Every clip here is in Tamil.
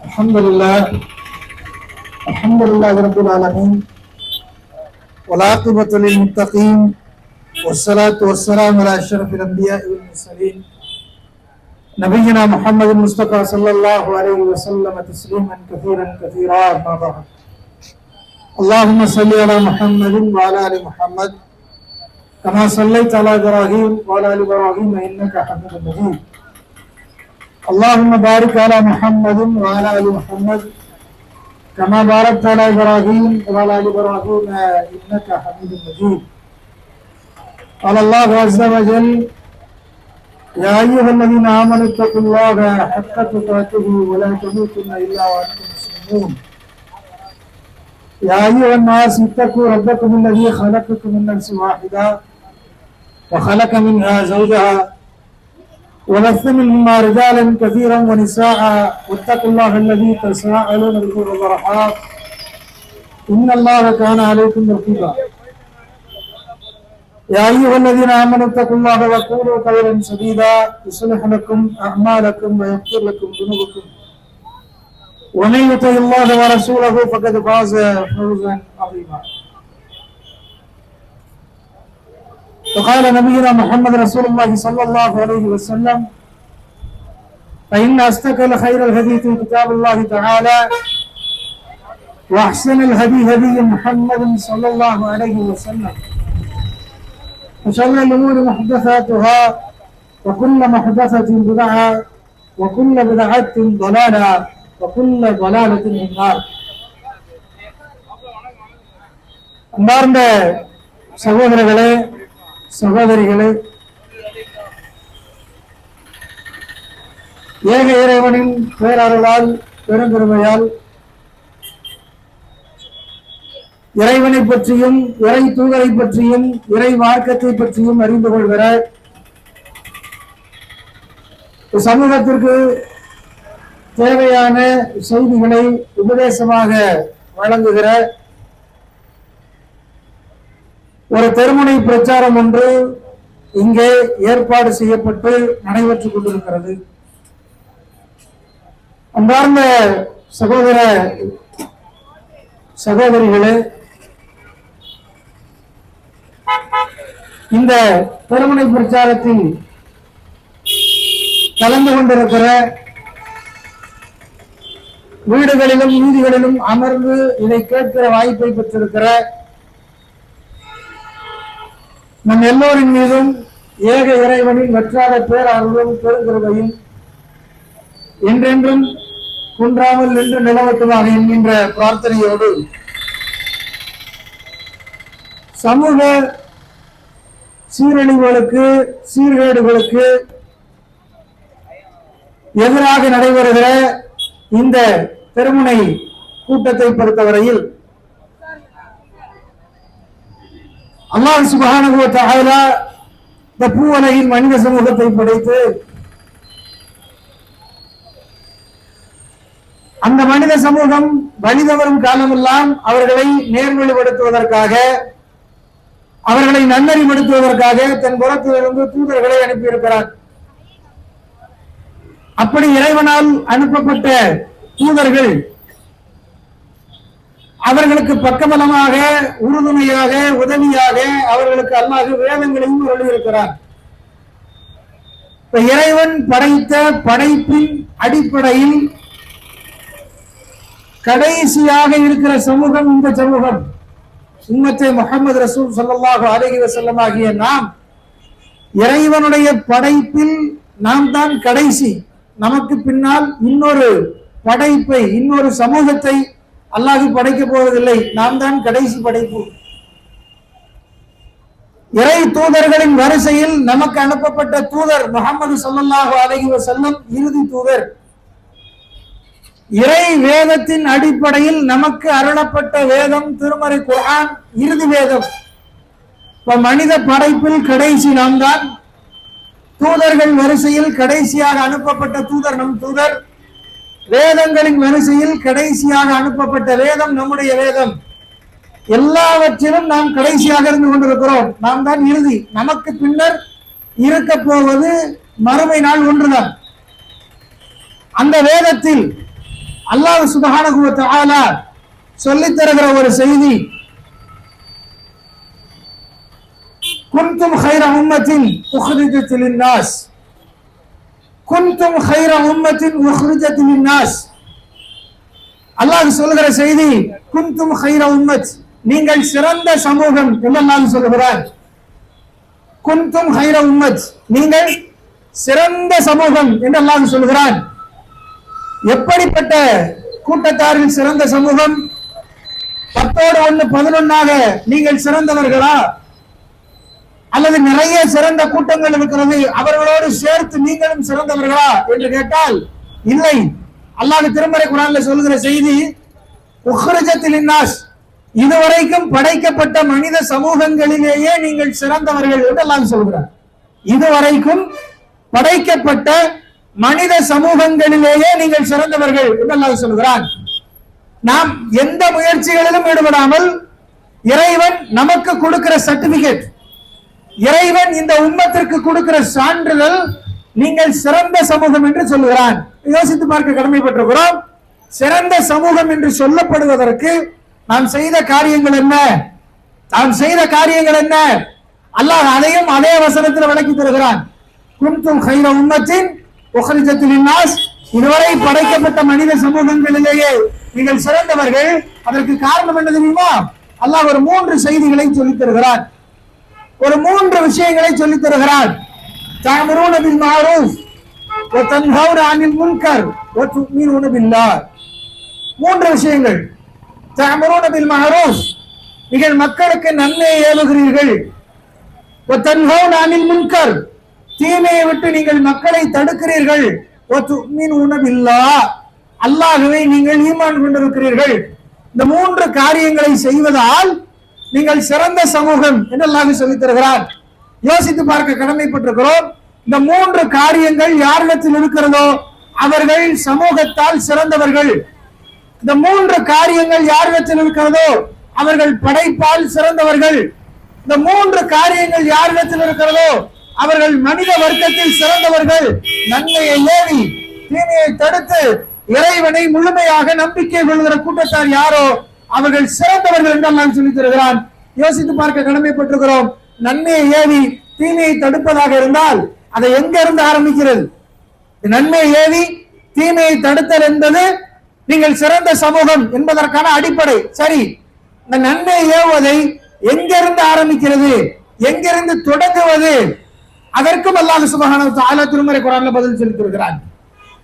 الحمد لله رب العالمين والعاقبة للمتقين والصلاة والسلام على أشرف الأنبياء والمرسلين نبينا محمد المصطفى صلى الله عليه وسلم تسليما كثيرا أما بعد. اللهم صل على محمد وعلى آل محمد كما صليت على إبراهيم وعلى آل إبراهيم إنك حميد مجيد. اللهم بارك على محمد وعلى آل محمد كما باركت على إبراهيم وعلى آل إبراهيم إنك حميد مجيد. قال الله عز وجل: يا أيها الذين آمنوا اتقوا الله حق تقاته ولا تموتن إلا وأنتم مسلمون. يا أيها الناس اتقوا ربكم الذي خلقكم من نفس واحدة وخلق منها زوجها وبث منهما رجالا كثيرا ونساء واتقوا الله الذي تساءلون به والأرحام إن الله كان عليكم رقيبا. يا أيها الذين آمنوا اتقوا الله وقولوا قولا سديدا يصلح لكم أعمالكم ويغفر لكم ذنوبكم ومن يطع الله ورسوله فقد فاز فوزا عظيما. وقال نبينا محمد رسول الله صلى الله عليه وسلم: فإن أصدق الخير الحديث كتاب الله تعالى وأحسن الهدي هدي محمد صلى الله عليه وسلم وشر الأمور محدثاتها وكل محدثة بدعة وكل بدعة ضلالة وكل ضلالة في النار. அன்பார்ந்த சகோதரர்களே, சகோதரிகளே, ஏக இறைவனின் பேரருளால் பெருங்கருமையால் இறைவனை பற்றியும் இறை தூதரை பற்றியும் இறை மார்க்கத்தை பற்றியும் அறிந்து கொள்கிற சமூகத்திற்கு தேவையான செய்திகளை உபதேசமாக வழங்குகிற ஒரு தெருமுனை பிரச்சாரம் ஒன்று இங்கே ஏற்பாடு செய்யப்பட்டு நடைபெற்றுக் கொண்டிருக்கிறது. அன்பார்ந்த சகோதர சகோதரிகளே, இந்த தெருமுனை பிரச்சாரத்தில் கலந்து கொண்டிருக்கிற வீடுகளிலும் வீதிகளிலும் அமர்ந்து இதை கேட்கிற வாய்ப்பை பெற்றிருக்கிற நம் எல்லோரின் மீதும் ஏக இறைவனின் வற்றாத பேரருளும் பெருங்கிருபையும் என்றென்றும் குன்றாமல் நின்று நிலவட்டுமாக என்கின்ற பிரார்த்தனையோடு சமூக சீரழிவுகளுக்கு சீர்கேடுகளுக்கு எதிராக நடைபெறுகிற இந்த தெருமுனை கூட்டத்தை பொறுத்தவரையில் அல்லாஹ் சுப்ஹானஹு வ தஆலா இந்த பூவுலகின் மனித சமூகத்தை படைத்து அந்த மனித சமூகம் வழிதவறும் காலமெல்லாம் அவர்களை நேர்வழிப்படுத்துவதற்காக, அவர்களை நன்னறிப்படுத்துவதற்காக தன் புறத்திலிருந்து தூதர்களை அனுப்பியிருக்கிறார். அப்படி இறைவனால் அனுப்பப்பட்ட தூதர்கள் அவர்களுக்கு பக்கபலமாக, உறுதுணையாக, உதவியாக அவர்களுக்கு அல்லாஹ் வேதங்களையும் எழுதியிருக்கிறார். இறைவன் படைத்த படைப்பின் அடிப்படையில் கடைசியாக இருக்கிற சமூகம் இந்த சமூகம். உம்மத்தே முஹம்மது ரசூல் ஸல்லல்லாஹு அலைஹி வஸல்லம் ஆகிய நாம் இறைவனுடைய படைப்பில் நாம் தான் கடைசி. நமக்கு பின்னால் இன்னொரு படைப்பை, இன்னொரு சமூகத்தை அல்லாஹ் படைக்க போவதில்லை. நாம் தான் கடைசி படைப்பு. இறை தூதர்களின் வரிசையில் நமக்கு அனுப்பப்பட்ட தூதர் முஹம்மது ஸல்லல்லாஹு அலைஹி வஸல்லம் இறுதி தூதர். இறை வேதத்தின் அடிப்படையில் நமக்கு அருளப்பட்ட வேதம் திருமறை குர்ஆன் இறுதி வேதம். மனித படைப்பில் கடைசி நாம் தான். தூதர்கள் வரிசையில் கடைசியாக அனுப்பப்பட்ட தூதர் நம் தூதர். வேதங்களின் வரிசையில் கடைசியாக அனுப்பப்பட்ட வேதம் நம்முடைய வேதம். எல்லாவற்றிலும் நாம் கடைசியாக இருந்து கொண்டிருக்கிறோம். நாம் தான் இறுதி. நமக்கு பின்னர் இருக்க போவது மறுமை நாள் ஒன்றுதான். இந்த வேதத்தில் அல்லாஹ் சுப்ஹானஹு வ தஆலா சொல்லித் தருகிற ஒரு செய்தி, குன்தும் கைர உம்மத்தின் உக்ரிஜத் லின்னாஸ், குன்தும் கைர உம்மத்தின் உக்ரிஜத் லின்னாஸ். அல்லாஹ் சொல்லுகிற செய்தி, குன்தும் கைர உம்மத், நீங்கள் சிறந்த சமூகம் என்று அல்லாஹ் சொல்லுகிறார். குன்தும் கைர உம்மத், நீங்கள் சிறந்த சமூகம் என்று அல்லாஹ் சொல்லுகிறான். எப்படிப்பட்ட கூட்டத்தாரில் சிறந்த சமூகம்? 10 1 11 நீங்கள் சிறந்தவர்களா? அல்லது நிறைய சிறந்த கூட்டங்கள் இருக்கிறது, அவர்களோடு சேர்த்து நீங்களும் சிறந்தவர்களா என்று கேட்டால் இல்லை. அல்லாஹ் திருமறை குர்ஆன்ல சொல்லுகிற செய்தி, உக்ரிஜத் லின்னாஸ், இதுவரைக்கும் படைக்கப்பட்ட மனித சமூகங்களிலேயே நீங்கள் சிறந்தவர்கள் என்று அல்லாஹ் சொல்கிறார். இதுவரைக்கும் படைக்கப்பட்ட மனித சமூகங்களிலேயே நீங்கள் சிறந்தவர்கள் என்று அல்லாஹ் சொல்கிறான். நாம் எந்த முயற்சிகளிலும் ஈடுபடாமல் இறைவன் நமக்கு கொடுக்கிற சர்டிபிகேட், இறைவன் இந்த உம்மத்திற்கு கொடுக்கிற சான்றிதழ், நீங்கள் சிறந்த சமூகம் என்று சொல்லுகிறான். யோசித்து பார்க்க கடமைப்பட்டிருக்கிறோம். சிறந்த சமூகம் என்று சொல்லப்படுவதற்கு நாம் செய்த காரியங்கள் என்ன? நாம் செய்த காரியங்கள் என்ன? அல்லாஹ் அதையும் அதே வசனத்தில் விளக்கி தருகிறான். குன்தும் கைர உம்மத்தின் உக்ரிஜத் லின்னாஸ், இதுவரை படைக்கப்பட்ட மனித சமூகங்களிலேயே நீங்கள் சிறந்தவர்கள். அதற்கு காரணம் என்ன தெரியுமா? அல்லாஹ் ஒரு 3 செய்திகளை சொல்லித் தருகிறான், ஒரு 3 விஷயங்களை சொல்லித் தருகிறான். தஅமுரூன பில் மஅரூஃப் வ தன்ஹவுன அனில் முன்கர் வ து'மினூன பில்லாஹ். 3 விஷயங்கள். தஅமுரூன பில் மஅரூஃப், நீங்கள் மக்களுக்கு நன்மையை ஏவுகிறீர்கள். வ தன்ஹவுன அனில் முன்கர், தீமையை விட்டு நீங்கள் மக்களை தடுக்கிறீர்கள். வ து'மினூன பில்லாஹ், அல்லாஹ்வை நீங்கள் ஈமான் கொண்டிருக்கிறீர்கள். இந்த 3 காரியங்களை செய்வதால் நீங்கள் சிறந்த சமூகம் என்று அல்லாஹ் சொல்லித் தருகிறார். யோசித்து பார்க்க கடமைப்பட்டிருக்கிறோம். இந்த 3 காரியங்கள் யாரிடத்தில் இருக்கிறதோ அவர்கள் சமூகத்தால் சிறந்தவர்கள். இந்த 3 காரியங்கள் யாரிடத்தில் இருக்கிறதோ அவர்கள் படைப்பால் சிறந்தவர்கள். இந்த 3 காரியங்கள் யாரிடத்தில் இருக்கிறதோ அவர்கள் மனித வர்க்கத்தில் சிறந்தவர்கள். நன்மையை ஏவி தீமையை தடுத்து இறைவனை முழுமையாக நம்பிக்கை கொள்கிற கூட்டத்தார் யாரோ அவர்கள் சிறந்தவர்கள் என்று அல்லாஹ் சொல்லித் தருகிறான். யோசித்து பார்க்க கடமைப்பட்டிருக்கிறோம். நன்மையை ஏவி தீமையை தடுப்பதாக இருந்தால் அதை எங்க இருந்து ஆரம்பிக்கிறது? நன்மையை ஏவி தீமையை தடுத்தல் என்பது நீங்கள் சிறந்த சமூகம் என்பதற்கான அடிப்படை. சரி, இந்த நன்மையை ஏவுவதை எங்கிருந்து ஆரம்பிக்கிறது, எங்கிருந்து தொடங்குவது? அதற்கும் அல்லாஹ் சுப்ஹானஹு வ தஆலா திருமறை குர்ஆன்ல பதில் சொல்லித் தருகிறான்.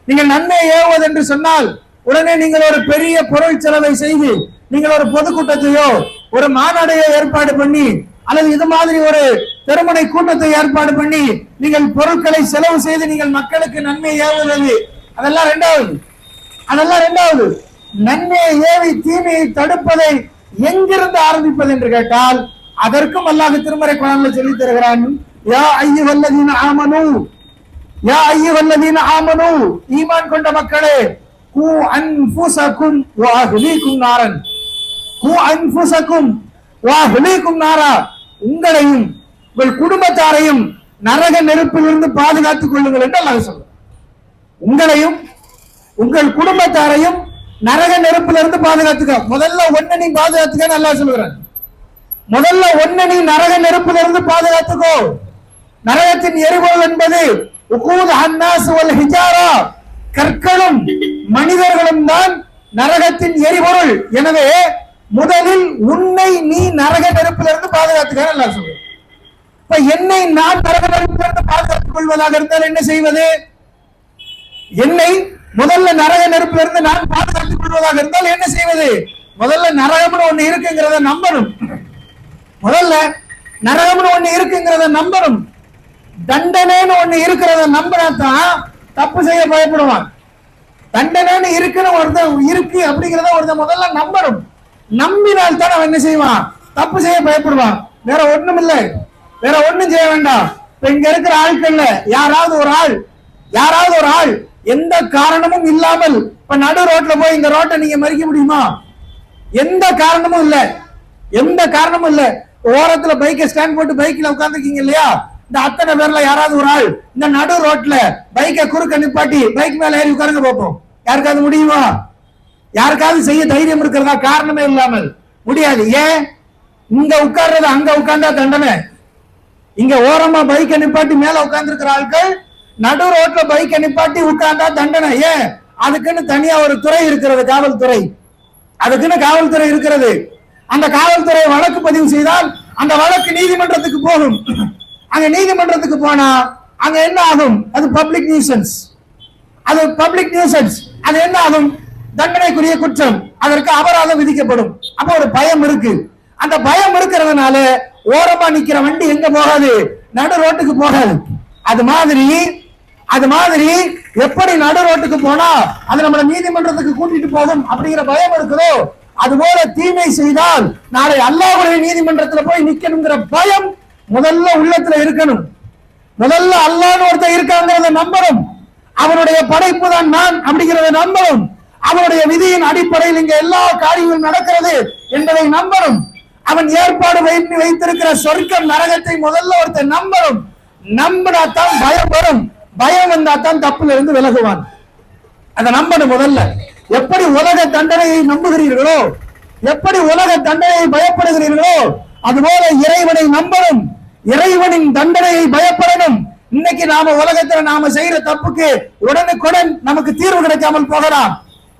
நீங்கள் நன்மையை ஏவுவது என்று சொன்னால் உடனே நீங்கள் ஒரு பெரிய பொருள் செலவை செய்து நீங்கள் ஒரு பொதுக்கூட்டத்தையோ ஒரு மாநாடையோ ஏற்பாடு பண்ணி அல்லது இது மாதிரி ஒரு திருமணை கூட்டத்தை ஏற்பாடு பண்ணி நீங்கள் பொருட்களை செலவு செய்து நீங்கள் மக்களுக்கு நன்மையை ஏவுவது, அதெல்லாம் இரண்டாவது. நன்மையை ஏவி தீமையை தடுப்பதை எங்கிருந்து ஆரம்பிப்பது என்று கேட்டால் அதற்கும் அல்லாஹ் திருமறை குர்ஆன்ல சொல்லித் தருகிறான். யா அய்யுஹல்லதீன ஆமனூ, யா அய்யுஹல்லதீன ஆமனூ, ஈமான் கொண்ட மக்களே, கூ அன்ஃபுஸகும் வ அஹ்லீகும் நாரன், கூ அன்ஃபுஸகும் வ அஹ்லீகும் நாரா, உங்களையும் உங்கள் குடும்பத்தாரையும் நரக நெருப்பிலிருந்து பாதுகாத்துக் கொள்ளுங்கள் என்று அல்லாஹ் சொல்றார். உங்களையும் உங்கள் குடும்பத்தாரையும் நரக நெருப்பிலிருந்து பாதுகாத்துக்க. முதல்ல ஒண்ணு நீ பாதுகாத்துக்க அல்லாஹ் சொல்றான். முதல்ல ஒண்ணு நீ நரக நெருப்பிலிருந்து பாதுகாத்துக்கோ. நரகத்தின் எரிபொருள் என்பது உகூத் அன்னாஸ் வல் ஹிஜாரா, கற்களும் மனிதர்களும் தான் நரகத்தின் எரிபொருள். எனவே முதலில் உன்னை நீ நரக நெருப்பிலிருந்து பாதுகாத்துக்க அல்லாஹ் சொல்றான். இப்ப என்னை நான் நரக நெருப்பிலிருந்து பாதுகாத்துக் கொள்வதாக இருந்தால் என்ன செய்வது? என்னை முதல்ல நரக நெருப்பிலிருந்து நான் பாதுகாத்துக் கொள்வதாக இருந்தால் என்ன செய்வது? முதல்ல நரகம்னு ஒண்ணு இருக்குங்கிறத நம்பணும். முதல்ல நரகம்னு ஒண்ணு இருக்குங்கிறத நம்பணும். தண்டனைன்னு ஒண்ணு இருக்கிறத நம்பினாத்தான் தப்பு செய்ய பயப்படுவான். தண்டனைன்னு இருக்குன்னு ஒருத்தன் இருக்கு அப்படிங்கிறத ஒருத்தன் முதல்ல நம்பணும். நம்பினால் தான் அவன் என்ன செய்வான்? தப்பு செய்ய பயப்படுவான். வேற ஒண்ணும் இல்லை, வேற ஒண்ணும் செய்ய வேண்டாம். இப்ப இங்க இருக்கிற ஆட்கள்ல யாராவது ஒரு ஆள் எந்த காரணமும் இல்லாமல் இப்ப நடு ரோட்ல போய் இந்த ரோட்டை நீங்க மறிக்க முடியுமா? எந்த காரணமும் இல்ல. ஓரத்துல பைக்கை ஸ்டாண்ட் போட்டு பைக்ல உட்கார்ந்துருக்கீங்க இல்லையா, இந்த அத்தனை பேர்ல யாராவது ஒரு ஆள் இந்த நடு ரோட்ல பைக்கை குறுக்க நிப்பாட்டி பைக் மேல ஏறி உட்காருங்க பார்ப்போம். யாருக்காவது முடியுமா? யாருக்காவது செய்ய தைரியம் இருக்கிறதா? காரணமே இல்லாமல் முடியாது. ஏன்? இங்க உட்கார்றது அங்க உட்கார்ந்தா தண்டனை. இங்க ஓரமா பைக்கை நிப்பாட்டி மேல உட்கார்ந்து இருக்கிற ஆட்கள் நடு ரோட்ல பைக்கை நிப்பாட்டி உட்கார்ந்தா தண்டனை. ஏன்? அதுக்குன்னு தனியா ஒரு துறை இருக்கிறது, காவல்துறை. அதுக்குன்னு காவல்துறை இருக்கிறது. அந்த காவல்துறை வழக்கு பதிவு செய்தால் அந்த வழக்கு நீதிமன்றத்துக்கு போகும். அங்க நீதிமன்றத்துக்கு போனா அங்க என்ன ஆகும்? அது பப்ளிக் நியூசன்ஸ். அது பப்ளிக் நியூசன்ஸ். அது என்ன ஆகும்? தண்டனைக்குரிய குற்றம். அதற்கு அபராதம் விதிக்கப்படும். அப்ப ஒரு பயம் இருக்கு. அந்த பயம் இருக்கிறதுனால ஓரமா நிக்கிற வண்டி எங்க போகாது? நடு ரோட்டுக்கு போகாது. அது மாதிரி எப்படி நடு ரோட்டுக்கு போனா அது நம்மள நீதிமன்றத்துக்கு கூட்டிட்டு போகும் அப்படிங்கிற பயம் இருக்குதோ, அது போல தீமை செய்தால் நாளை அல்லாஹ்வுடைய நீதிமன்றத்துல போய் நிக்கணுங்கிற பயம் முதல்ல உள்ளத்துல இருக்கணும். முதல்ல அல்லாஹ்னு ஒருத்தர் இருக்காங்கிறத நம்பணும். அவனுடைய படைப்பு தான் நான் அப்படிங்கிறத நம்பணும். அவனுடைய விதியின் அடிப்படையில் இங்க எல்லா காரியங்களும் நடக்கிறது என்பதை நம்பணும். அவன் ஏற்பாடு வைத்திருக்கிற சொர்க்கம் நரகத்தை முதல்ல ஒருத்தர் நம்பணும். நம்பினாத்தான் பயம் வரும். பயம் வந்தாத்தான் தப்புல இருந்து விலகுவான். அதை நம்பணும் முதல்ல. எப்படி உலக தண்டனையை நம்புகிறீர்களோ, எப்படி உலக தண்டனையை பயப்படுகிறீர்களோ, அதுபோல இறைவனை நம்பணும். இறைவனின் தண்டனையை பயப்படணும். இன்னைக்கு நாம உலகத்துல நாம செய்யற தப்புக்கு உடனுக்குடன் நமக்கு தீர்வு கிடைக்காமல் போகலாம்.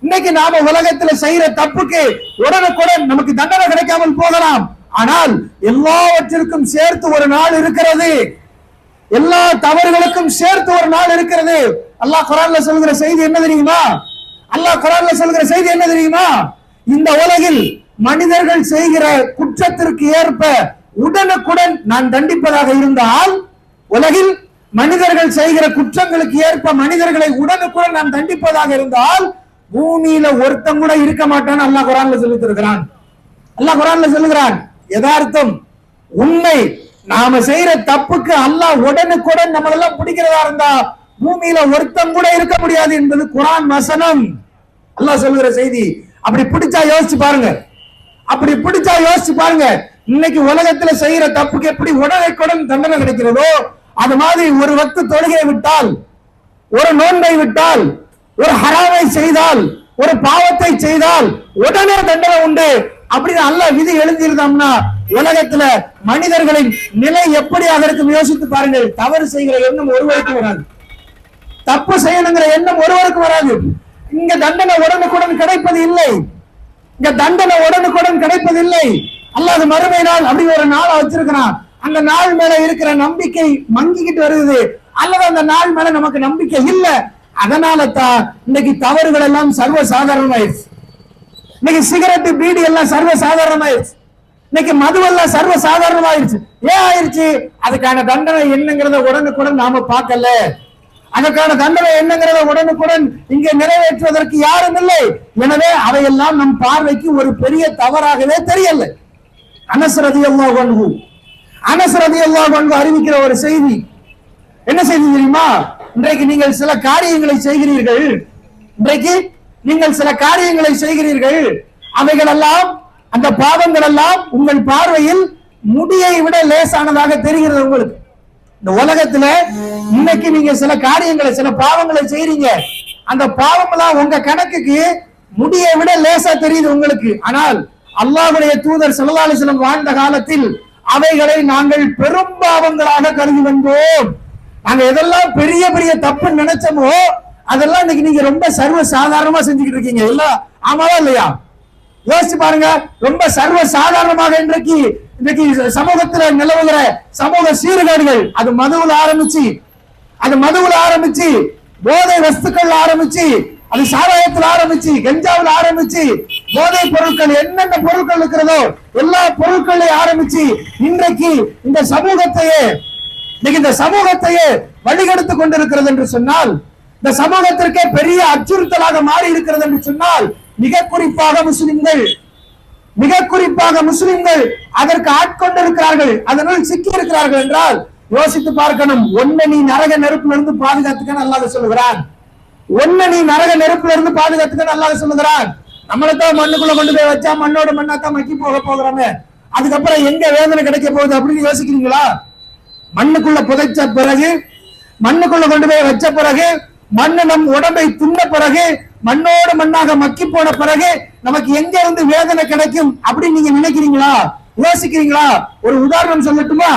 இன்னைக்கு நாம உலகத்துல செய்யற தப்புக்கு உடனுக்குடன் நமக்கு தண்டனை கிடைக்காமல் போகலாம். ஆனால் எல்லாவற்றிற்கும் சேர்த்து ஒரு நாள் இருக்கிறது. எல்லா தவறுகளுக்கும் சேர்த்து ஒரு நாள் இருக்கிறது. அல்லாஹ் குர்ஆன்ல சொல்கிற செய்தி என்ன தெரியுமா? அல்லாஹ் குர்ஆன்ல சொல்கிற செய்தி என்ன தெரியுமா? இந்த உலகில் மனிதர்கள் செய்கிற குற்றத்திற்கு ஏற்ப உடனுக்குடன் நான் தண்டிப்பதாக இருந்தால், உலகில் மனிதர்கள் செய்கிற குற்றங்களுக்கு ஏற்ப மனிதர்களை உடனுக்குடன் நான் தண்டிப்பதாக இருந்தால், பூமியில ஒருத்தம் கூட இருக்க மாட்டான்னு அல்லாஹ் குர்ஆன்ல சொல்லித் தருகிறான். அல்லாஹ் குர்ஆன்ல சொல்லுகிறான். யதார்த்தம், உண்மை. நாம செய்யற தப்புக்கு அல்லாஹ் உடனுக்குடன் நம்ம எல்லாம் பிடிக்கிறதா இருந்தா பூமியில ஒருத்தம் கூட இருக்க முடியாது என்பது குர்ஆன் வசனம். அல்லாஹ் சொல்லுகிற செய்தி. அப்படி பிடிச்சா யோசிச்சு பாருங்க. அப்படி பிடிச்சா யோசிச்சு பாருங்க. இன்னைக்கு உலகத்துல செய்யற தப்புக்கு எப்படி உடனுக்குடன் தண்டனை கிடைக்கிறதோ, அது மாதிரி ஒரு வக்து தொழுகை விட்டால், ஒரு நோன்பை விட்டால், ஒரு ஹராமை செய்தால், ஒரு பாவத்தை செய்தால் உடனே தண்டனை உண்டு அப்படின்னு அல்லாஹ் விதி எழுதியிருந்தோம்னா உலகத்துல மனிதர்களின் நிலை எப்படியாக இருக்கும் யோசித்து பாருங்கள். தவறு செய்கிற எண்ணம் ஒருவருக்கு வராது. தப்பு செய்யணுங்கிற எண்ணம் ஒருவருக்கு வராது. இங்க தண்டனை உடனுக்குடன் கிடைப்பது இல்லை. இங்க தண்டனை உடனுக்குடன் கிடைப்பதில்லை. அல்லாஹ் மறுமை நாள் அப்படி ஒரு நாளை வச்சிருக்கிறான். அந்த நாள் மேல இருக்கிற நம்பிக்கை மங்கிக்கிட்டு வருது. அல்லது அந்த நாள் மேல நமக்கு நம்பிக்கை இல்லை. அதனால தான் இன்னைக்கு தவறுகள் எல்லாம் சர்வ சாதாரணமாயிருச்சு. இன்னைக்கு சிகரெட், பீடி எல்லாம் சர்வ சாதாரணமாயிருச்சு. இன்னைக்கு மதுவெல்லாம் சர்வ சாதாரணமாயிருச்சு. ஏன் ஆயிருச்சு? அதுக்கான தண்டனை என்னங்கிறத உடனுக்குடன் நாம பார்க்கல. அதற்கான தண்டனை என்னங்கிறத உடனுக்குடன் இங்கே நிறைவேற்றுவதற்கு யாரும் இல்லை. எனவே அவையெல்லாம் நம் பார்வைக்கு ஒரு பெரிய தவறாகவே தெரியல. அனஸ் ரலியல்லாஹு அன்ஹு அறிவிக்கிற ஒரு செய்தி. என்ன செய்தி தெரியுமா? இன்றைக்கு நீங்கள் சில காரியங்களை செய்கிறீர்கள். இன்றைக்கு நீங்கள் சில காரியங்களை செய்கிறீர்கள். அவைகள் எல்லாம், அந்த பாவங்கள் எல்லாம் உங்கள் பார்வையில் முடியை விட லேசானதாக தெரிகிறது. உங்களுக்கு இந்த உலகத்துல இன்னைக்கு நீங்க சில காரியங்களை, சில பாவங்களை செய்றீங்க. அந்த பாவம் எல்லாம் உங்க கணக்குக்கு முடியை விட லேசா தெரியுது உங்களுக்கு. ஆனால் அல்லாஹ்வுடைய தூதர் ஸல்லல்லாஹு அலைஹி வஸல்லம் வாழ்ந்த காலத்தில் அவைகளை நாங்கள் பெரும் பாவங்களாக கருதி வந்தோம். நாங்க எதெல்லாம் பெரிய பெரிய தப்பு நினைச்சோமோ அதெல்லாம் இன்னைக்கு நீங்க ரொம்ப சர்வ சாதாரணமா செஞ்சுக்கிட்டு இருக்கீங்க. எல்லாம் ஆமாவா இல்லையா? யோசிச்சு பாருங்க. ரொம்ப சர்வ சாதாரணமாக இன்றைக்கு சமூகத்துல நிலவுகிற சமூக சீர்கேடுகள், அது மதுவுல ஆரம்பிச்சு, போதை வஸ்துக்கள் ஆரம்பிச்சு, அது சாராயத்தில் ஆரம்பிச்சு, கஞ்சாவில் ஆரம்பிச்சு, போதை பொருட்கள் என்னென்ன பொருட்கள் இருக்கிறதோ எல்லா பொருட்களையும் ஆரம்பிச்சு இன்றைக்கு இந்த சமூகத்தையே வழிகெடுத்துக் கொண்டிருக்கிறது என்று சொன்னால், இந்த சமூகத்திற்கே பெரிய அச்சுறுத்தலாக மாறி இருக்கிறது என்று சொன்னால், மிக குறிப்பாக முஸ்லிம்கள் அதற்கு ஆட்கொண்டிருக்கிறார்கள், அதனால் சிக்கி இருக்கிறார்கள் என்றால் யோசித்து பார்க்கணும். ஒன்ன நீ நரக நெருப்புல இருந்து பாதுகாத்துக்கன்னு அல்லாஹ் சொல்லுகிறான். ஒன்ன நீ நரக நெருப்புல இருந்து பாதுகாத்துக்கன்னு அல்லாஹ் சொல்லுகிறான். நம்மளைத்தான் மண்ணுக்குள்ள கொண்டு போய் வச்சா மண்ணோட மண்ணாத்தான் மக்கி போக போகிறாங்க. அதுக்கப்புறம் எங்க வேதனை கிடைக்க போகுது அப்படின்னு யோசிக்கிறீங்களா? மண்ணுக்குள்ள புதைச்ச பிறகு, மண்ணுக்குள்ள கொண்டு போய் வச்ச பிறகு, மண்ணு நம் உடம்பை தின்ன பிறகு, மண்ணோடு மண்ணாக மக்கி போன பிறகு நமக்கு எங்க இருந்து வேதனை கிடைக்கும் அப்படின்னு நீங்க நினைக்கிறீங்களா? யோசிக்கிறீங்களா? ஒரு உதாரணம் சொல்லட்டுமா?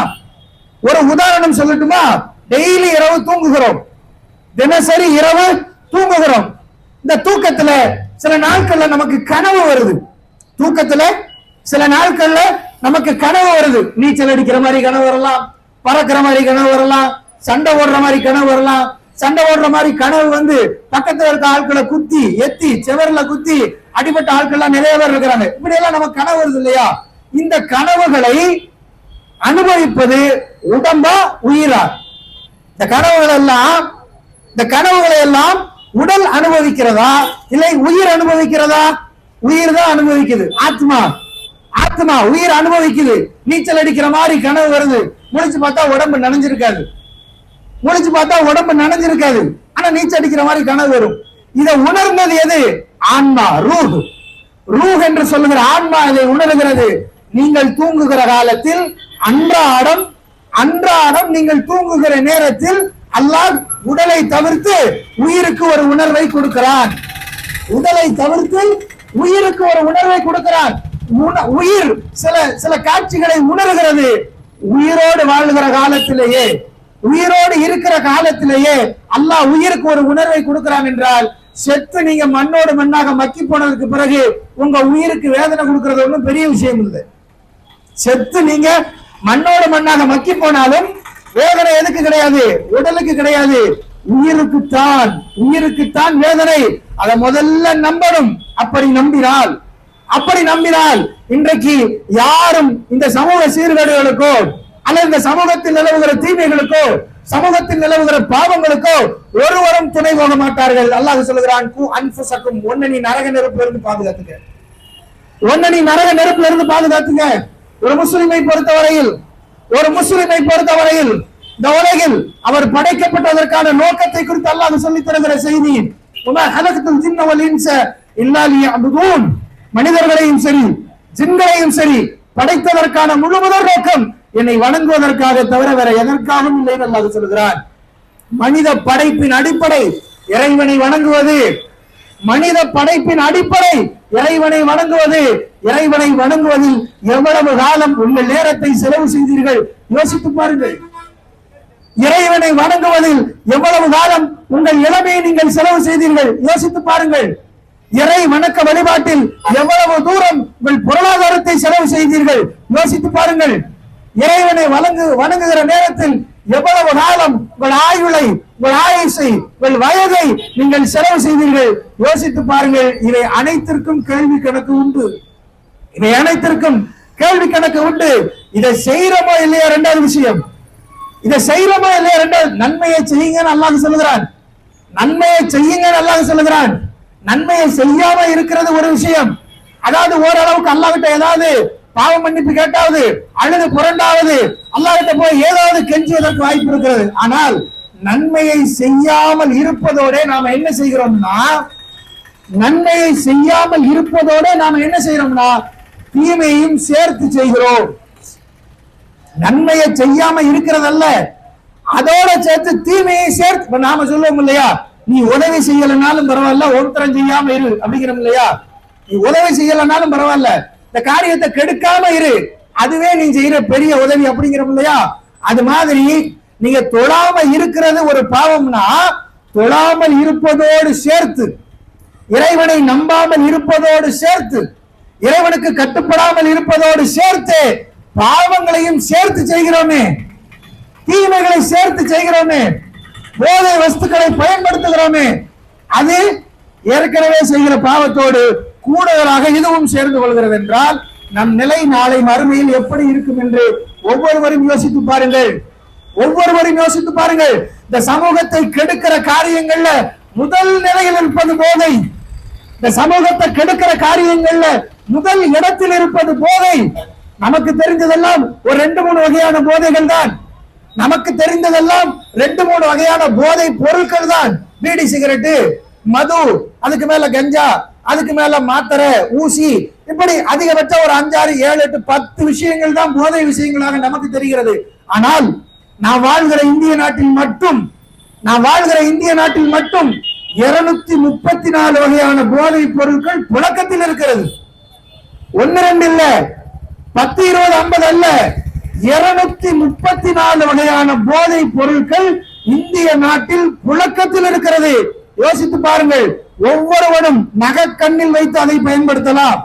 டெய்லி இரவு தூங்குகிறோம், தினசரி இரவு தூங்குகிறோம். இந்த தூக்கத்துல சில நாட்கள்ல நமக்கு கனவு வருது. நீச்சல் அடிக்கிற மாதிரி கனவு வரலாம், பறக்கிற மாதிரி கனவு வரலாம், சண்டை ஓடுற மாதிரி கனவு வரலாம். சண்டை ஓடுற மாதிரி கனவு வந்து பக்கத்துல இருக்க ஆட்களை குத்தி எத்தி செவர்ல குத்தி அடிபட்ட ஆட்கள் நிறைய பேர் இருக்கிறாங்க. இப்படி எல்லாம் நமக்கு கனவு வருது இல்லையா? இந்த கனவுகளை அனுபவிப்பது உடம்பா உயிரா? இந்த கனவுகளை எல்லாம் உடல் அனுபவிக்கிறதா இல்லை உயிர் அனுபவிக்கிறதா? உயிர் தான் அனுபவிக்குது. ஆத்மா உயிர் அனுபவிக்குது. நீச்சல் அடிக்கிற மாதிரி கனவு வருது, முழிச்சு பார்த்தா உடம்பு நனைஞ்சிருக்காது, ஆனா நீச்சல் அடிக்கிற மாதிரி கனவு வரும். இதை உணர்ந்தது எது? ஆன்மா, ரூஹ் என்று சொல்லுகிற ஆன்மா இதை உணர்கிறது. நீங்கள் தூங்குகிற காலத்தில் அன்றாடம் நீங்கள் தூங்குகிற நேரத்தில் அல்லாஹ் உடலை தவிர்த்து உயிருக்கு ஒரு உணர்வை கொடுக்கிறான். உயிர் சில காட்சிகளை உணர்கிறது. உயிரோடு வாழ்கிற காலத்திலேயே, உயிரோடு இருக்கிற காலத்திலேயே அல்லாஹ் உயிருக்கு ஒரு உணர்வை கொடுக்கிறான் என்றால், செத்து நீங்க மண்ணோடு மண்ணாக மக்கி போனதுக்கு பிறகு உங்க உயிருக்கு வேதனை கொடுக்கிறது ஒன்றும் பெரிய விஷயம் இல்லை. செத்து நீங்க மண்ணோடு மண்ணாக மக்கி போனாலும் வேதனை எதுக்கு கிடையாது? உடலுக்கு கிடையாது, உயிருக்குத்தான் வேதனை. அதை முதல்ல நம்பணும். அப்படி நம்பினால் இன்றைக்கு யாரும் இந்த சமூக சீர்கேடுகளுக்கோ அல்லது இந்த சமூகத்தில் நிலவுகிற தீமைகளுக்கோ, சமூகத்தில் நிலவுகிற பாவங்களுக்கோ ஒருவரும் துணை போக மாட்டார்கள். அல்லாஹ் சொல்லுகிறான், ஒன்ன நீ நரக நெருப்பிலிருந்து பாதுகாத்துங்க. ஒரு முஸ்லிமை பொறுத்தவரையில் இந்த உலகில் அவர் படைக்கப்பட்டதற்கான நோக்கத்தை குறித்து அல்லாஹ் சொல்லித் தருகிற செய்தி, மனிதர்களையும் சரி ஜின்களையும் சரி படைத்ததற்கான முழுமுதற் நோக்கம் என்னை வணங்குவதற்காக தவிர வேற எதற்காகவும் இல்லை என்று அல்லாஹ் சொல்கிறான். மனித படைப்பின் அடிப்படை இறைவனை வணங்குவது. இறைவனை வணங்குவதில் எவ்வளவு காலம் உங்கள் நேரத்தை செலவு செய்தீர்கள் யோசித்து பாருங்கள். இறைவனை வணங்குவதில் எவ்வளவு காலம் உங்கள் இளமையை நீங்கள் செலவு செய்தீர்கள் யோசித்து பாருங்கள். இறை வணக்க வழிபாட்டில் எவ்வளவு தூரம் உங்கள் பொருளாதாரத்தை செலவு செய்தீர்கள் யோசித்து பாருங்கள். இறைவனை வணங்குகிற நேரத்தில் எவ்வளவு காலம் உங்கள் ஆயுளை, உங்கள் ஆயுசை, உங்கள் வயதை நீங்கள் செலவு செய்தீர்கள் யோசித்து பாருங்கள். இவை அனைத்திற்கும் கேள்வி கணக்கு உண்டு. இதை செய்யறோமோ இல்லையா இரண்டாவது விஷயம். நன்மையை செய்யுங்கன்னு அல்லாஹ் சொல்லுகிறான். நன்மையை செய்யாம இருக்கிறது ஒரு விஷயம். அதாவது ஓரளவுக்கு அல்லாஹ் கிட்ட ஏதாவது பாவ மன்னிப்பு கேட்டாவது அழுது புரண்டாவது அல்லாஹ் கிட்ட போய் ஏதாவது கெஞ்சுவதற்கு வாய்ப்பு இருக்கிறது. ஆனால் நன்மையை செய்யாமல் இருப்பதோட நாம என்ன செய்கிறோம்னா தீமையையும் சேர்த்து செய்கிறோம். நன்மையை செய்யாம இருக்கிறதல்ல, அதோட சேர்த்து தீமையை சேர்த்து. நாம சொல்லுவோம் இல்லையா, நீ உதவி செய்யலனாலும் பரவாயில்ல, ஒருத்தரம் செய்யாம இரு அப்படிங்கிறோம் இல்லையா. நீ உதவி செய்யலனாலும் பரவாயில்ல, இந்த காரியத்தை கெடுக்காம இரு, அதுவே நீ செய்யற பெரிய உதவி அப்படிங்கிறோம் இல்லையா. அது மாதிரி நீங்க தொழாம இருக்கிறது ஒரு பாவம்னா, தொழாமல் இருப்பதோடு சேர்த்து, இறைவனை நம்பாமல் இருப்பதோடு சேர்த்து, இறைவனுக்கு கட்டுப்படாமல் இருப்பதோடு சேர்த்து பாவங்களையும் சேர்த்து செய்கிறோமே, தீமைகளை சேர்த்து செய்கிறோமே, போதை வஸ்துக்களை பயன்படுத்துகிறோமே, அது ஏற்கனவே செய்கிற பாவத்தோடு கூடுதலாக இதுவும் சேர்ந்து கொள்கிறது என்றால் நம் நிலை நாளை மறுமையில் எப்படி இருக்கும் என்று ஒவ்வொருவரும் யோசித்து பாருங்கள். இந்த சமூகத்தை கெடுக்கிற காரியங்கள்ல முதல் நிலையில் இருப்பது போதை. இந்த சமூகத்தை கெடுக்கிற காரியங்கள்ல முதல் இடத்தில் இருப்பது போதை. நமக்கு தெரிஞ்சதெல்லாம் ஒரு 2-3 வகையான போதைகள் தான். போதை பொருட்கள் தான். பீடி, சிகரெட்டு, மது, அதுக்கு மேல கஞ்சா, அதுக்கு மேல மாத்திரை, ஊசி, இப்படி அதிகபட்சம் ஒரு 5, 6, 7, 8, 10 விஷயங்கள் தான் போதை விஷயங்களாக நமக்கு தெரிகிறது. ஆனால் நான் வாழ்கிற இந்திய நாட்டில் மட்டும் 234 வகையான போதைப் பொருட்கள் புழக்கத்தில் இருக்கிறது. 1 2 இல்ல, 10 20 50 அல்ல, 234 வகையான போதைப் பொருட்கள் இந்திய நாட்டில் புழக்கத்தில் இருக்கிறது. யோசித்து பாருங்கள். ஒவ்வொருவனும் நகக்கண்ணில் வைத்து அதை பயன்படுத்தலாம்.